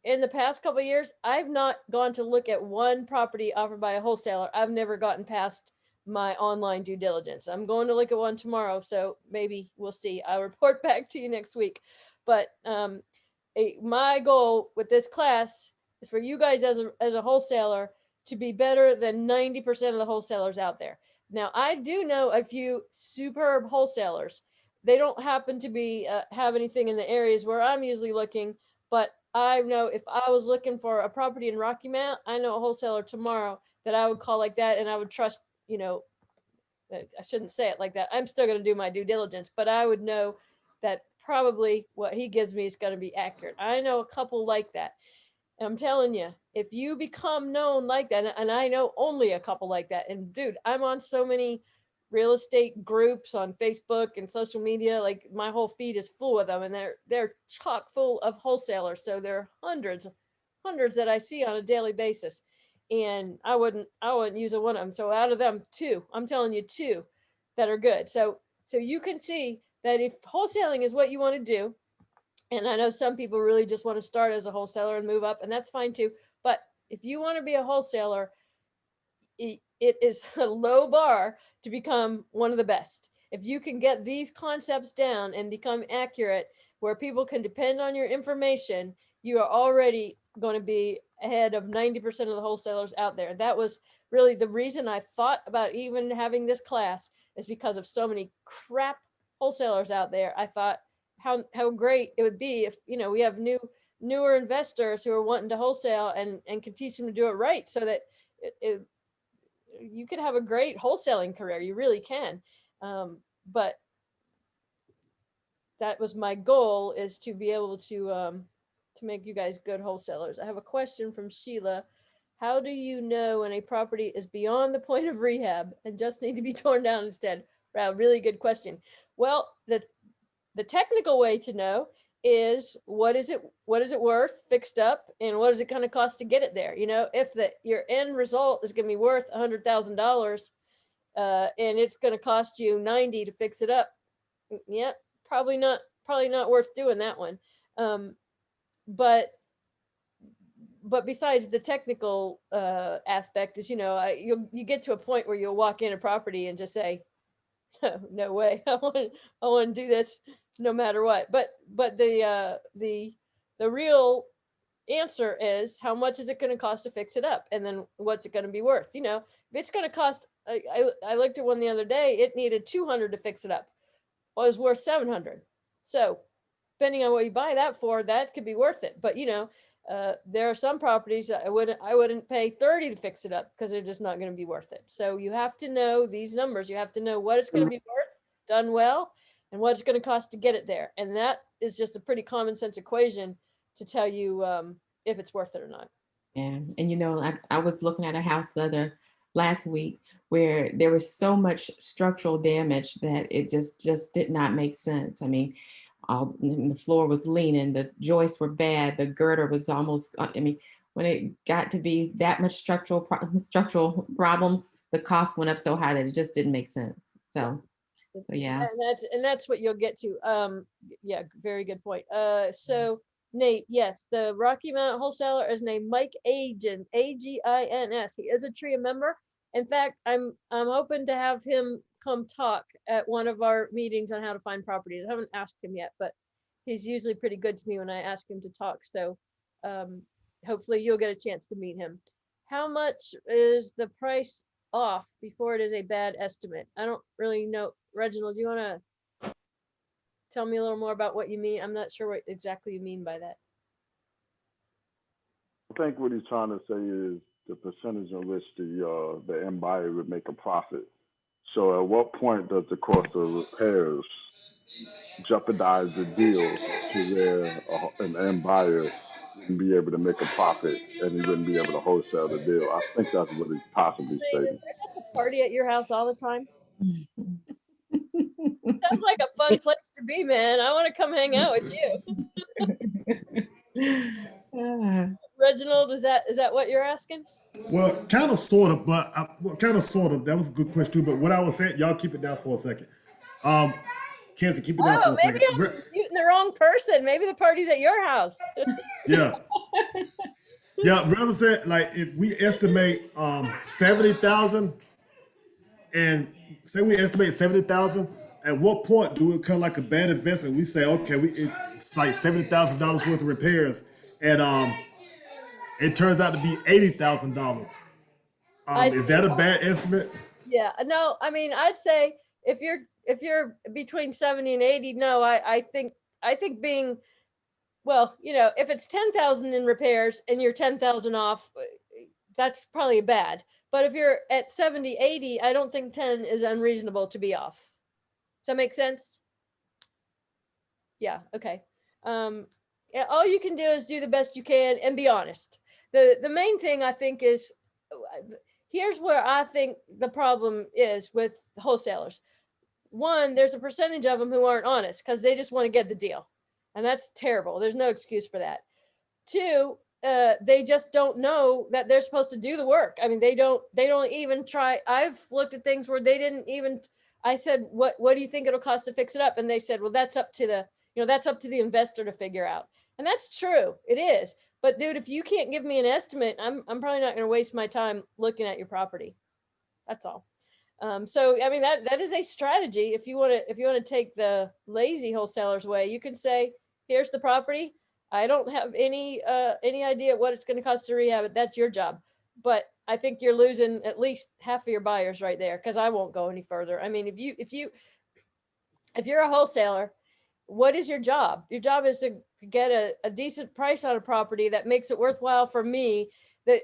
In the past couple of years, I've not gone to look at one property offered by a wholesaler. I've never gotten past my online due diligence. I'm going to look at one tomorrow, so maybe we'll see. I'll report back to you next week. But my goal with this class is for you guys as a wholesaler to be better than 90% of the wholesalers out there. Now, I do know a few superb wholesalers. They don't happen to be have anything in the areas where I'm usually looking, but I know if I was looking for a property in Rocky Mount, I know a wholesaler tomorrow that I would call like that, and I would trust, I shouldn't say it like that. I'm still going to do my due diligence, but I would know that probably what he gives me is going to be accurate. I know a couple like that. And I'm telling you, if you become known like that, and I know only a couple like that, and dude, I'm on so many real estate groups on Facebook and social media, like my whole feed is full of them, and they're chock full of wholesalers. So there are hundreds that I see on a daily basis, and I wouldn't use a one of them. So out of them, two, I'm telling you, two that are good. So you can see that if wholesaling is what you want to do, and I know some people really just want to start as a wholesaler and move up, and that's fine too. But if you want to be a wholesaler, it is a low bar to become one of the best. If you can get these concepts down and become accurate, where people can depend on your information, you are already going to be ahead of 90% of the wholesalers out there. That was really the reason I thought about even having this class, is because of so many crap wholesalers out there. I thought how great it would be if, we have newer investors who are wanting to wholesale and can teach them to do it right, so that you could have a great wholesaling career. You really can. But that was my goal, is to be able to make you guys good wholesalers. I have a question from Sheila. How do you know when a property is beyond the point of rehab and just need to be torn down instead? Wow, really good question. Well, the technical way to know is what is it worth fixed up, and what is it going to cost to get it there? If your end result is going to be worth $100,000 and it's going to cost you 90 to fix it up, yeah, probably not worth doing that one. But besides the technical aspect is, you get to a point where you'll walk in a property and just say, no way, I want to do this no matter what. But the real answer is, how much is it going to cost to fix it up, and then what's it going to be worth? If it's going to cost, I looked at one the other day, it needed 200 to fix it up. Well, it was worth 700. So depending on what you buy that for, that could be worth it. But there are some properties that I wouldn't pay 30 to fix it up, because they're just not going to be worth it. So you have to know these numbers. You have to know what it's going to be worth done well, and what it's going to cost to get it there. And that is just a pretty common sense equation to tell you if it's worth it or not. Yeah, and I was looking at a house last week where there was so much structural damage that it just did not make sense. I mean, the floor was leaning, the joists were bad, the girder was almost, when it got to be that much structural problems, the cost went up so high that it just didn't make sense. So yeah. And that's what you'll get to. Yeah, very good point. So Nate, yes, the Rocky Mountain wholesaler is named Mike Agin, Agins. He is a TRIA member. In fact, I'm hoping to have him come talk at one of our meetings on how to find properties. I haven't asked him yet, but he's usually pretty good to me when I ask him to talk. So um, hopefully you'll get a chance to meet him. How much is the price off before it is a bad estimate? I don't really know. Reginald, do you want to tell me a little more about what you mean? I'm not sure what exactly you mean by that. I think what he's trying to say is the percentage in which the end buyer would make a profit. So at what point does the cost of repairs jeopardize the deal to where an end buyer wouldn't be able to make a profit and he wouldn't be able to wholesale the deal? I think that's what he's possibly Is stating. there just a party at your house all the time? Sounds like a fun place to be, man. I want to come hang out with you. Reginald, is that what you're asking? Well, kind of, sort of, but kind of, sort of. That was a good question too. But what I was saying, y'all keep it down for a second. Kenzie, keep it down for Oh, a maybe second. I'm muting the wrong person. Maybe the party's at your house. Yeah. Yeah, Reverend said, like, if we estimate 70,000, and say we estimate 70,000, at what point do it become like a bad investment? We say, okay, it's like $70,000 worth of repairs, and it turns out to be $80,000. Is that a bad estimate? Yeah, no, I mean, I'd say if you're between 70 and 80, no, I think being, well, if it's 10,000 in repairs and you're 10,000 off, that's probably bad. But if you're at 70, 80, I don't think 10 is unreasonable to be off. Does that make sense? Yeah, okay. Yeah, all you can do is do the best you can and be honest. The main thing I think is, here's where I think the problem is with wholesalers. One, there's a percentage of them who aren't honest because they just want to get the deal. And that's terrible. There's no excuse for that. Two, they just don't know that they're supposed to do the work. I mean, they don't even try. I've looked at things where they didn't even, I said, what do you think it'll cost to fix it up? And they said, well, that's up to the investor to figure out. And that's true. It is. But dude, if you can't give me an estimate, I'm probably not going to waste my time looking at your property. That's all. So I mean that is a strategy. If you want to take the lazy wholesalers way, you can say, here's the property. I don't have any idea what it's going to cost to rehab it. That's your job. But I think you're losing at least half of your buyers right there, because I won't go any further. I mean, if you're a wholesaler, what is your job? Your job is to get a decent price on a property that makes it worthwhile for me. The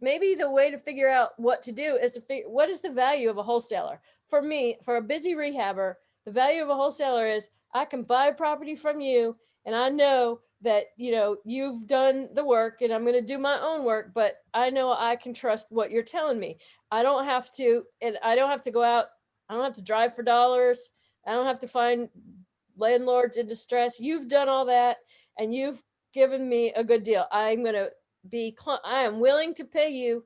maybe the way to figure out what to do is to figure what is the value of a wholesaler. For me, for a busy rehabber, the value of a wholesaler is I can buy a property from you and I know that you've done the work and I'm going to do my own work, but I know I can trust what you're telling me. I don't have to go out. I don't have to drive for dollars. I don't have to find landlords in distress. You've done all that and you've given me a good deal. I am willing to pay you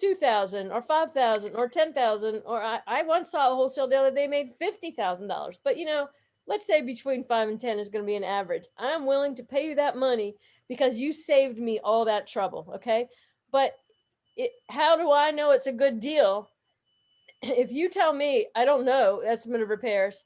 2,000 or 5,000 or 10,000. Or I once saw a wholesale deal that they made $50,000. But let's say between 5 and 10 is going to be an average. I'm willing to pay you that money because you saved me all that trouble. Okay. But how do I know it's a good deal? If you tell me I don't know estimate of repairs,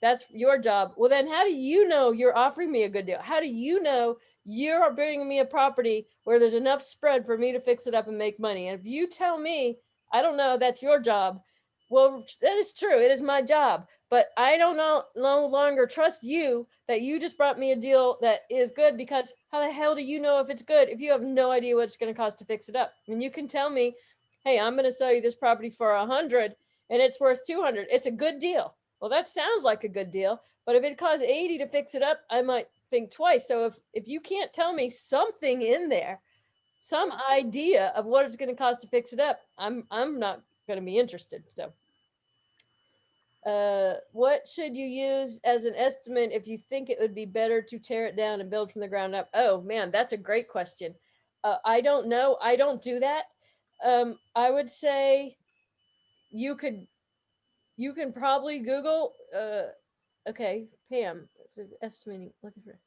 that's your job. Well, then how do you know you're offering me a good deal? How do you know you're bringing me a property where there's enough spread for me to fix it up and make money? And if you tell me I don't know, that's your job. Well, that is true. It is my job. But I don't no longer trust you that you just brought me a deal that is good, because how the hell do you know if it's good if you have no idea what it's going to cost to fix it up? I mean, you can tell me, hey, I'm going to sell you this property for 100 and it's worth 200. It's a good deal. Well, that sounds like a good deal, but if it costs 80 to fix it up, I might think twice. So if you can't tell me something in there, some idea of what it's going to cost to fix it up, I'm not going to be interested. So what should you use as an estimate if you think it would be better to tear it down and build from the ground up? Oh man, that's a great question. I don't know. I don't do that. I would say you can probably Google, okay, Pam, estimating, looking for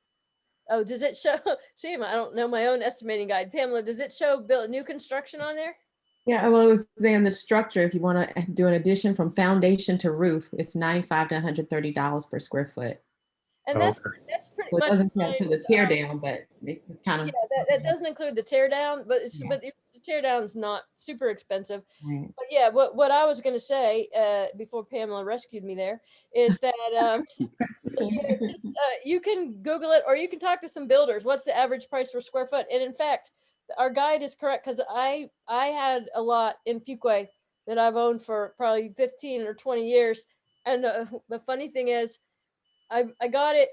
Oh, does it show? See, I don't know my own estimating guide. Pamela, does it show built new construction on there? Yeah, well, it was then the structure. If you want to do an addition from foundation to roof, it's $95 to $130 per square foot. And Okay. that's pretty So it much doesn't fine. show the tear down, but it's kind Yeah, of. that doesn't include the tear down, but Yeah. but the tear down's not super expensive. Right. But yeah, what I was gonna say before Pamela rescued me there is that yeah, just you can Google it or you can talk to some builders. What's the average price per square foot? And in fact, our guide is correct because I had a lot in Fuquay that I've owned for probably 15 or 20 years. And the funny thing is, I got it.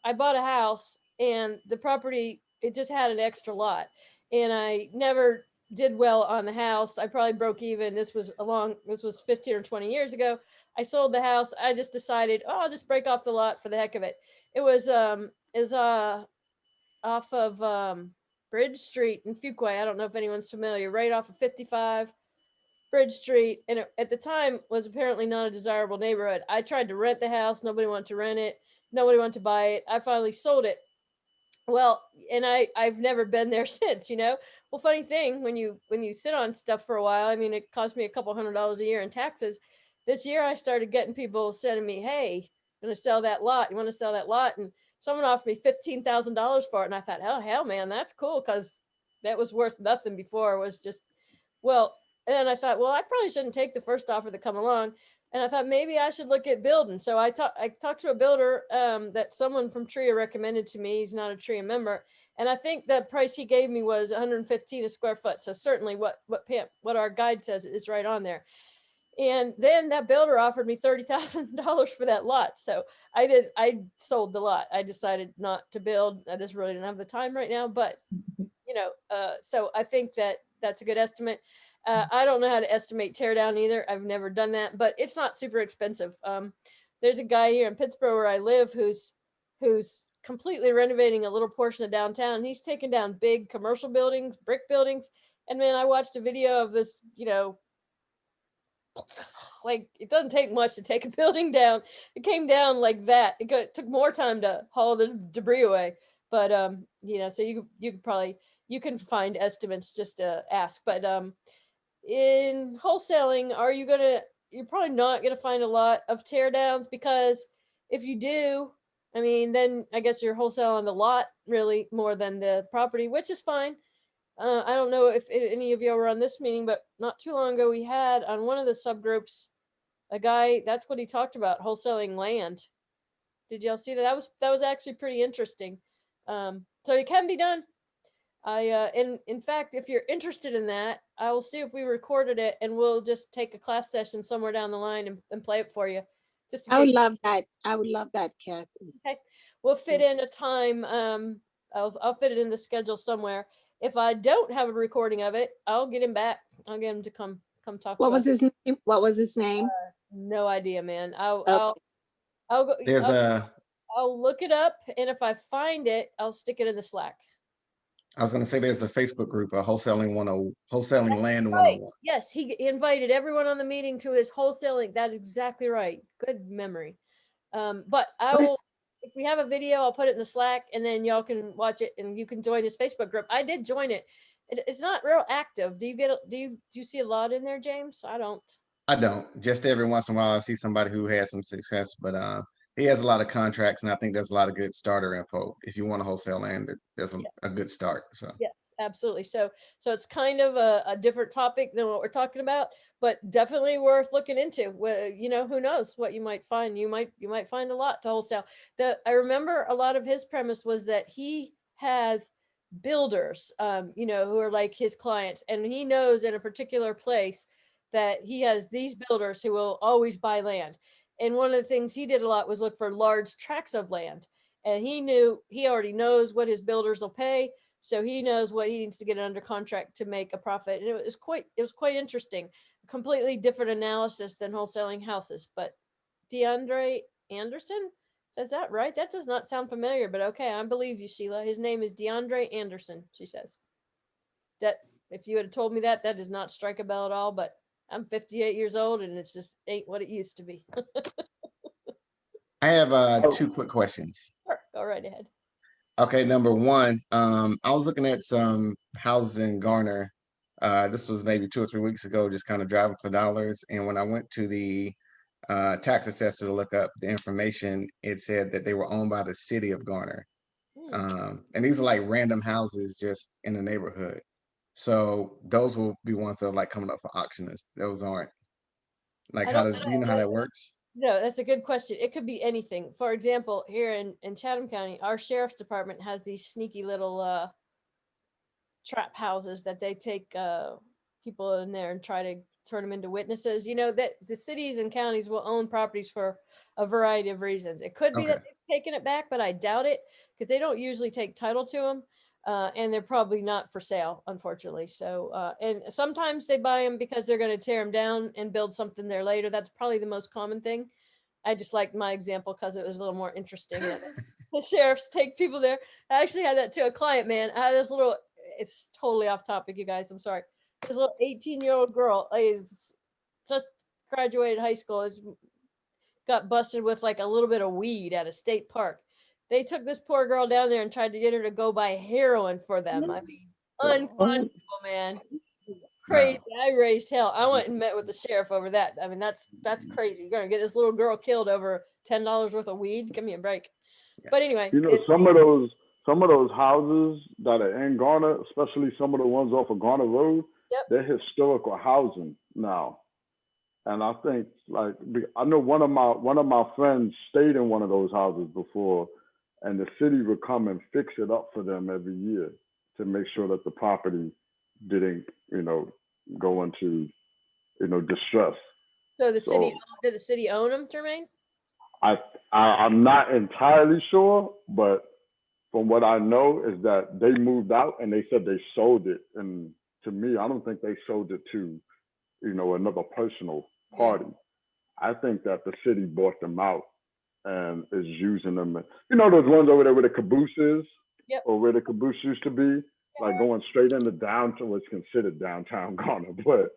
I bought a house and the property it just had an extra lot, and I never did well on the house. I probably broke even. This was 15 or 20 years ago. I sold the house. I just decided, oh, I'll just break off the lot for the heck of it. It was off of Bridge Street in Fuquay. I don't know if anyone's familiar. Right off of 55 Bridge Street, and it, at the time was apparently not a desirable neighborhood. I tried to rent the house. Nobody wanted to rent it. Nobody wanted to buy it. I finally sold it. Well, and I've never been there since, you know. Well, funny thing, when you sit on stuff for a while, I mean, it cost me a couple $100 a year in taxes. This year I started getting people sending me, "Hey, I'm going to sell that lot. You want to sell that lot?" And someone offered me $15,000 for it, and I thought, "Oh, hell, man, that's cool cuz that was worth nothing before. It was just well, and then I thought, well, I probably shouldn't take the first offer that come along. And I thought maybe I should look at building. So I talked to a builder that someone from TRIA recommended to me. He's not a TRIA member. And I think the price he gave me was 115 a square foot. So certainly what our guide says is right on there. And then that builder offered me $30,000 for that lot. So I sold the lot. I decided not to build. I just really didn't have the time right now. But you know, so I think that's a good estimate. I don't know how to estimate tear down either. I've never done that, but it's not super expensive. There's a guy here in Pittsburgh where I live who's completely renovating a little portion of downtown. He's taken down big commercial buildings, brick buildings. And man, I watched a video of this, you know, like it doesn't take much to take a building down. It came down like that. It took more time to haul the debris away. But you know, so you could probably you can find estimates just to ask. But in wholesaling, you're probably not gonna find a lot of tear downs because if you do, I mean, then I guess you're wholesaling the lot really more than the property, which is fine. I don't know if any of you were on this meeting, but not too long ago we had on one of the subgroups a guy. That's what he talked about, wholesaling land. Did y'all see that? That was actually pretty interesting. So it can be done. In fact, if you're interested in that, I will see if we recorded it and we'll just take a class session somewhere down the line and play it for you. Just in I would case. love that. I would love that, Kathy. Okay, we'll fit in a time. I'll fit it in the schedule somewhere. If I don't have a recording of it, I'll get him back. I'll get him to come talk. What to was us. his name? What was his name? No idea, man. Okay. I'll go. There's I'll look it up, and if I find it, I'll stick it in the Slack. I was gonna say there's a Facebook group, wholesaling land Right. 101. Yes, he invited everyone on the meeting to his wholesaling. That's exactly right. Good memory. But I will. If we have a video, I'll put it in the Slack, and then y'all can watch it, and you can join his Facebook group. I did join it. It's not real active. Do you see a lot in there, James? I don't. I don't. Just every once in a while, I see somebody who has some success, but he has a lot of contracts, and I think there's a lot of good starter info. If you want to wholesale land, there's a good start. So Yes, absolutely. So it's kind of a different topic than what we're talking about, but definitely worth looking into. You know, who knows what you might find? You might find a lot to wholesale. I remember a lot of his premise was that he has builders, you know, who are like his clients, and he knows in a particular place that he has these builders who will always buy land. And one of the things he did a lot was look for large tracts of land. And he already knows what his builders will pay. So he knows what he needs to get under contract to make a profit. And it was quite interesting. Completely different analysis than wholesaling houses. But DeAndre Anderson, is that right? That does not sound familiar, but okay, I believe you, Sheila. His name is DeAndre Anderson, she says. That if you had told me that does not strike a bell at all, but I'm 58 years old and it's just ain't what it used to be. I have 2 quick questions. Sure, go right ahead. Okay, number one, I was looking at some houses in Garner. This was maybe 2 or 3 weeks ago, just kind of driving for dollars. And when I went to the tax assessor to look up the information, it said that they were owned by the city of Garner. And these are like random houses just in the neighborhood. So those will be ones that are like coming up for auction. Those aren't like, I how don't does, do you know how that works? No, that's a good question. It could be anything. For example, here in Chatham County, our sheriff's department has these sneaky little trap houses that they take people in there and try to turn them into witnesses. You know, that the cities and counties will own properties for a variety of reasons. It could be that Okay. they've taken it back, but I doubt it because they don't usually take title to them. And they're probably not for sale, unfortunately. So, and sometimes they buy them because they're going to tear them down and build something there later. That's probably the most common thing. I just liked my example because it was a little more interesting. That the sheriffs take people there. I actually had that to a client, man. I had this little, it's totally off topic, you guys. I'm sorry. This little 18-year-old girl is just graduated high school, got busted with like a little bit of weed at a state park. They took this poor girl down there and tried to get her to go buy heroin for them. I mean, unconscionable, man. Crazy. I raised hell. I went and met with the sheriff over that. I mean, that's crazy. You're gonna get this little girl killed over $10 worth of weed. Give me a break. But anyway, You know, some of those houses that are in Garner, especially some of the ones off of Garner Road, Yep. they're historical housing now. And I think, like, I know one of my friends stayed in one of those houses before, and the city would come and fix it up for them every year to make sure that the property didn't, go into, distress. so the city, So did the city own them, Jermaine? I'm not entirely sure, but from what I know is that they moved out and they said they sold it. And to me, I don't think they sold it to, another personal party. I think that the city bought them out and is using them. You know, those ones over there where the caboose is, Yep. or where the caboose used to be, like going straight into downtown, what's considered downtown Ghana. But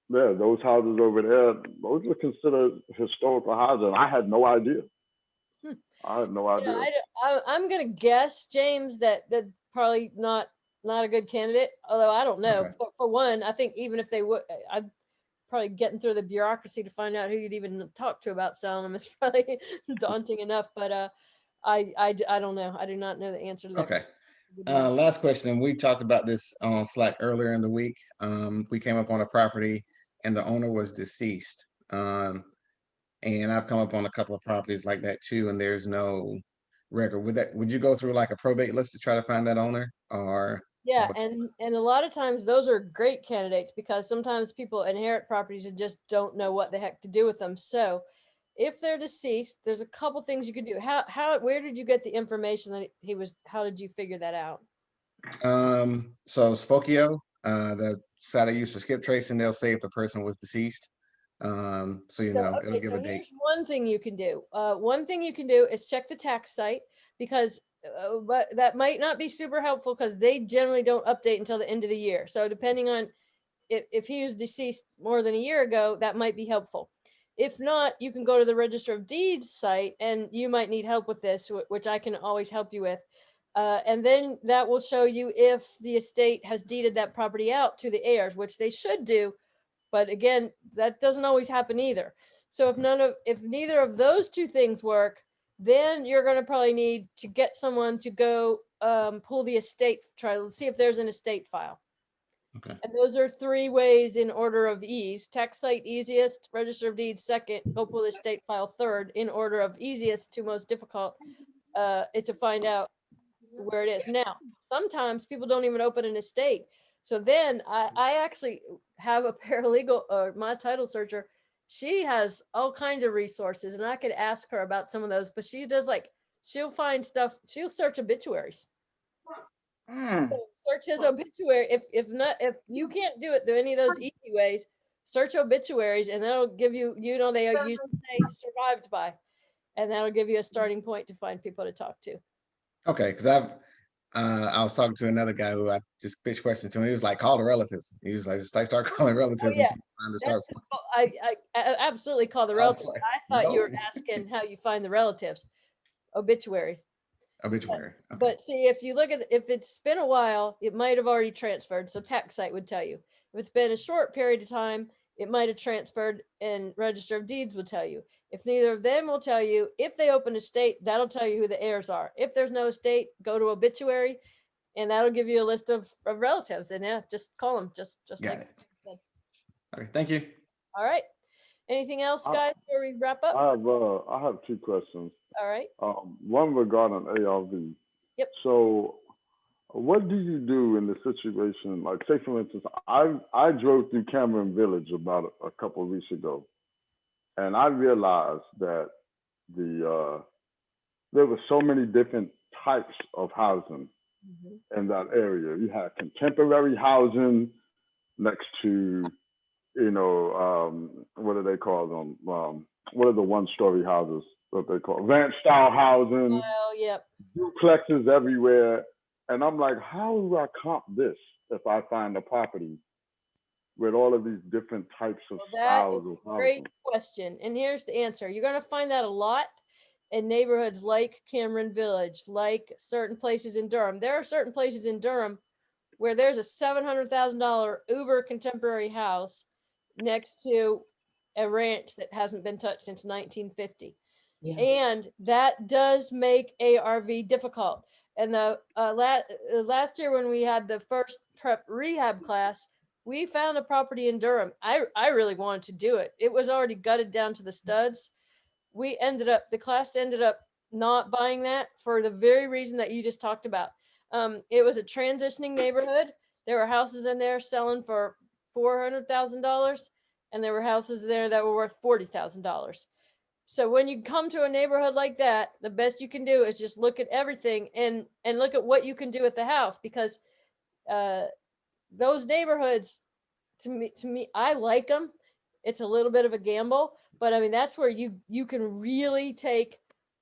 yeah, those houses over there, those are considered historical houses. I had no idea. I had no idea. I'm gonna guess, James, that probably not a good candidate. Although I don't know. Okay. But for one, I think even if they would, I'd probably getting through the bureaucracy to find out who you'd even talk to about selling them is probably daunting enough. But I don't know. I do not know the answer to that. Okay. Last question, and we talked about this on Slack earlier in the week. We came up on a property and the owner was deceased. And I've come up on a couple of properties like that too, and there's no record. Would you go through like a probate list to try to find that owner, or? Yeah, and a lot of times those are great candidates because sometimes people inherit properties and just don't know what the heck to do with them. So if they're deceased, there's a couple things you could do. Where did you get the information that he was, how did you figure that out? So Spokio, the site I use for skip tracing, they'll say if the person was deceased. So it'll give a date. Here's one thing you can do. One thing you can do is check the tax site because but that might not be super helpful because they generally don't update until the end of the year. So depending on if he was deceased more than a year ago, that might be helpful. If not, you can go to the Register of Deeds site and you might need help with this, which I can always help you with. And then that will show you if the estate has deeded that property out to the heirs, which they should do. But again, that doesn't always happen either. So if neither of those two things work, then you're going to probably need to get someone to go pull the estate, try to see if there's an estate file. Okay. And those are 3 ways in order of ease. Tax site easiest, Register of Deeds second, go pull the estate file third, in order of easiest to most difficult to find out where it is. Now, sometimes people don't even open an estate. So then I actually have a paralegal or my title searcher. She has all kinds of resources and I could ask her about some of those, but she does she'll find stuff. She'll search obituaries. So search his obituary. If you can't do it through any of those easy ways, search obituaries and that'll give you, they usually say survived by, and that'll give you a starting point to find people to talk to. Okay, because I was talking to another guy who I just pitched questions to, and he was like, call the relatives. He was like, just start calling relatives until you find the start point. I absolutely call the relatives. I thought you were asking how you find the relatives. Obituaries. Obituary. Okay. But see, if you look at, if it's been a while, it might have already transferred. So tax site would tell you. If it's been a short period of time, it might have transferred, and Register of Deeds will tell you. If neither of them will tell you, if they open a estate, that'll tell you who the heirs are. If there's no estate, go to obituary, and that'll give you a list of relatives. And yeah, just call them, just Got like it. I said. Okay, thank you. All right. Anything else, guys, before we wrap up? I have two questions. All right. One regarding ARV. Yep. So, what do you do in the situation? Like, say for instance, I drove through Cameron Village about a couple of weeks ago, and I realized that there were so many different types of housing in that area. You had contemporary housing next to, what do they call them? What are the one-story houses that they call ranch style housing? Oh, yep. Duplexes everywhere, and I'm like, how do I comp this if I find a property with all of these different types of styles of housing? Great question. And here's the answer. You're going to find that a lot in neighborhoods like Cameron Village, like certain places in Durham. There are certain places in Durham where there's a $700,000 uber contemporary house next to a ranch that hasn't been touched since 1950. Yeah. And that does make ARV difficult. And the last year when we had the first prep rehab class, we found a property in Durham. I really wanted to do it. It was already gutted down to the studs. The class ended up not buying that for the very reason that you just talked about. It was a transitioning neighborhood. There were houses in there selling for $400,000, and there were houses there that were worth $40,000. So when you come to a neighborhood like that, the best you can do is just look at everything and look at what you can do with the house, because those neighborhoods, to me, I like them. It's a little bit of a gamble, but I mean, that's where you can really take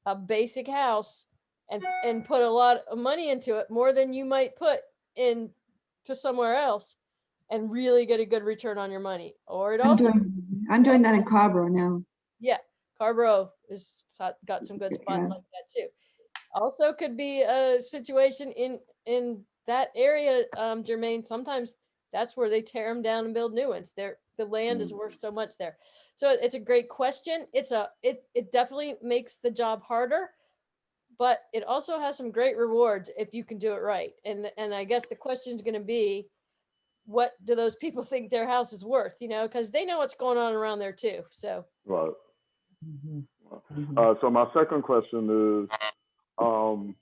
a basic house and put a lot of money into it, more than you might put in to somewhere else, and really get a good return on your money. Or it also, I'm doing that in Carborough now. yeah, Carborough is got some good spots like that too. Also could be a situation in that area, Jermaine. Sometimes that's where they tear them down and build new ones. The land is worth so much there. So it's a great question. It definitely makes the job harder, but it also has some great rewards if you can do it right. And I guess the question is going to be, what do those people think their house is worth? Because they know what's going on around there too. So Right. So my second question is, around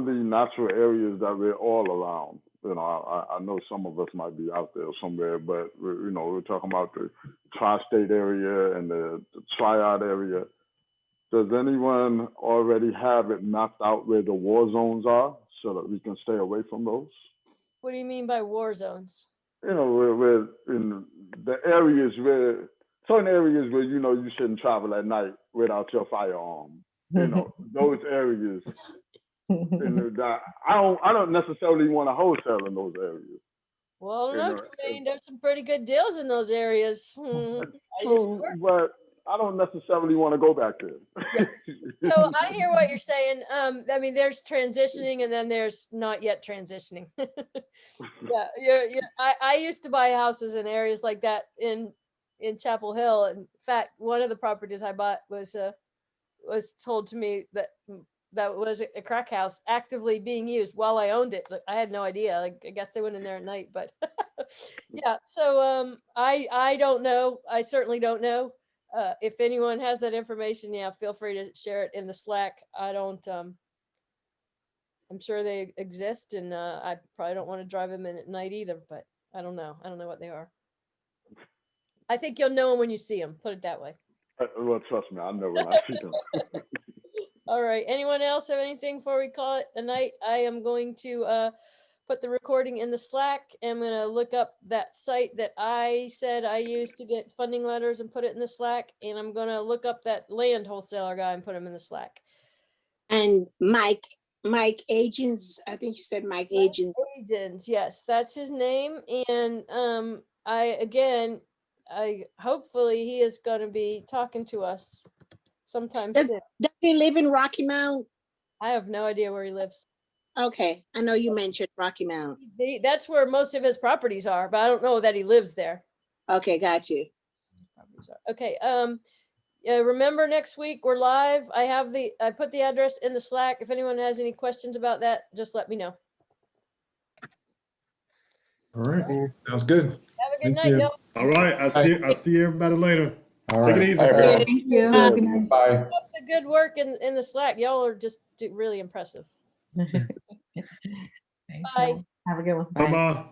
the natural areas that we're all around. I know some of us might be out there somewhere, but we're talking about the tri-state area and the triad area. Does anyone already have it mapped out where the war zones are so that we can stay away from those? what do you mean by war zones? Where in the areas where, certain areas where, you shouldn't travel at night without your firearm. Those areas. That I don't necessarily want to wholesale in those areas. Well, I don't know, Jermaine, there's some pretty good deals in those areas. But I don't necessarily want to go back there. Yeah. So I hear what you're saying. I mean, there's transitioning, and then there's not yet transitioning. Yeah. I used to buy houses in areas like that in Chapel Hill. In fact, one of the properties I bought was told to me that was a crack house actively being used while I owned it. Like, I had no idea. Like, I guess they went in there at night, but yeah. So I don't know. I certainly don't know. If anyone has that information, yeah, feel free to share it in the Slack. I don't. I'm sure they exist, and I probably don't want to drive them in at night either. But I don't know. I don't know what they are. I think you'll know them when you see them. Put it that way. Well, trust me, I know when I see them. All right. Anyone else have anything before we call it a night? I am going to put the recording in the Slack. I'm going to look up that site that I said I used to get funding letters and put it in the Slack. And I'm going to look up that land wholesaler guy and put him in the Slack. And Mike Agents, I think you said Mike Agents. Agents, yes, that's his name. And hopefully he is going to be talking to us sometime soon. Does he live in Rocky Mount? I have no idea where he lives. Okay, I know you mentioned Rocky Mount. That's where most of his properties are, but I don't know that he lives there. Okay, got you. Okay, remember next week we're live. I put the address in the Slack. If anyone has any questions about that, just let me know. All right, sounds good. Have a good Thank night, you. y'all. All right. I see everybody later. All Take it right. easy. Bye, everyone. Okay. Thank you. Yeah, Good night. bye. Keep up the good work in the Slack. Y'all are just really impressive. Thanks, Bye. y'all. Have a good one. Bye bye.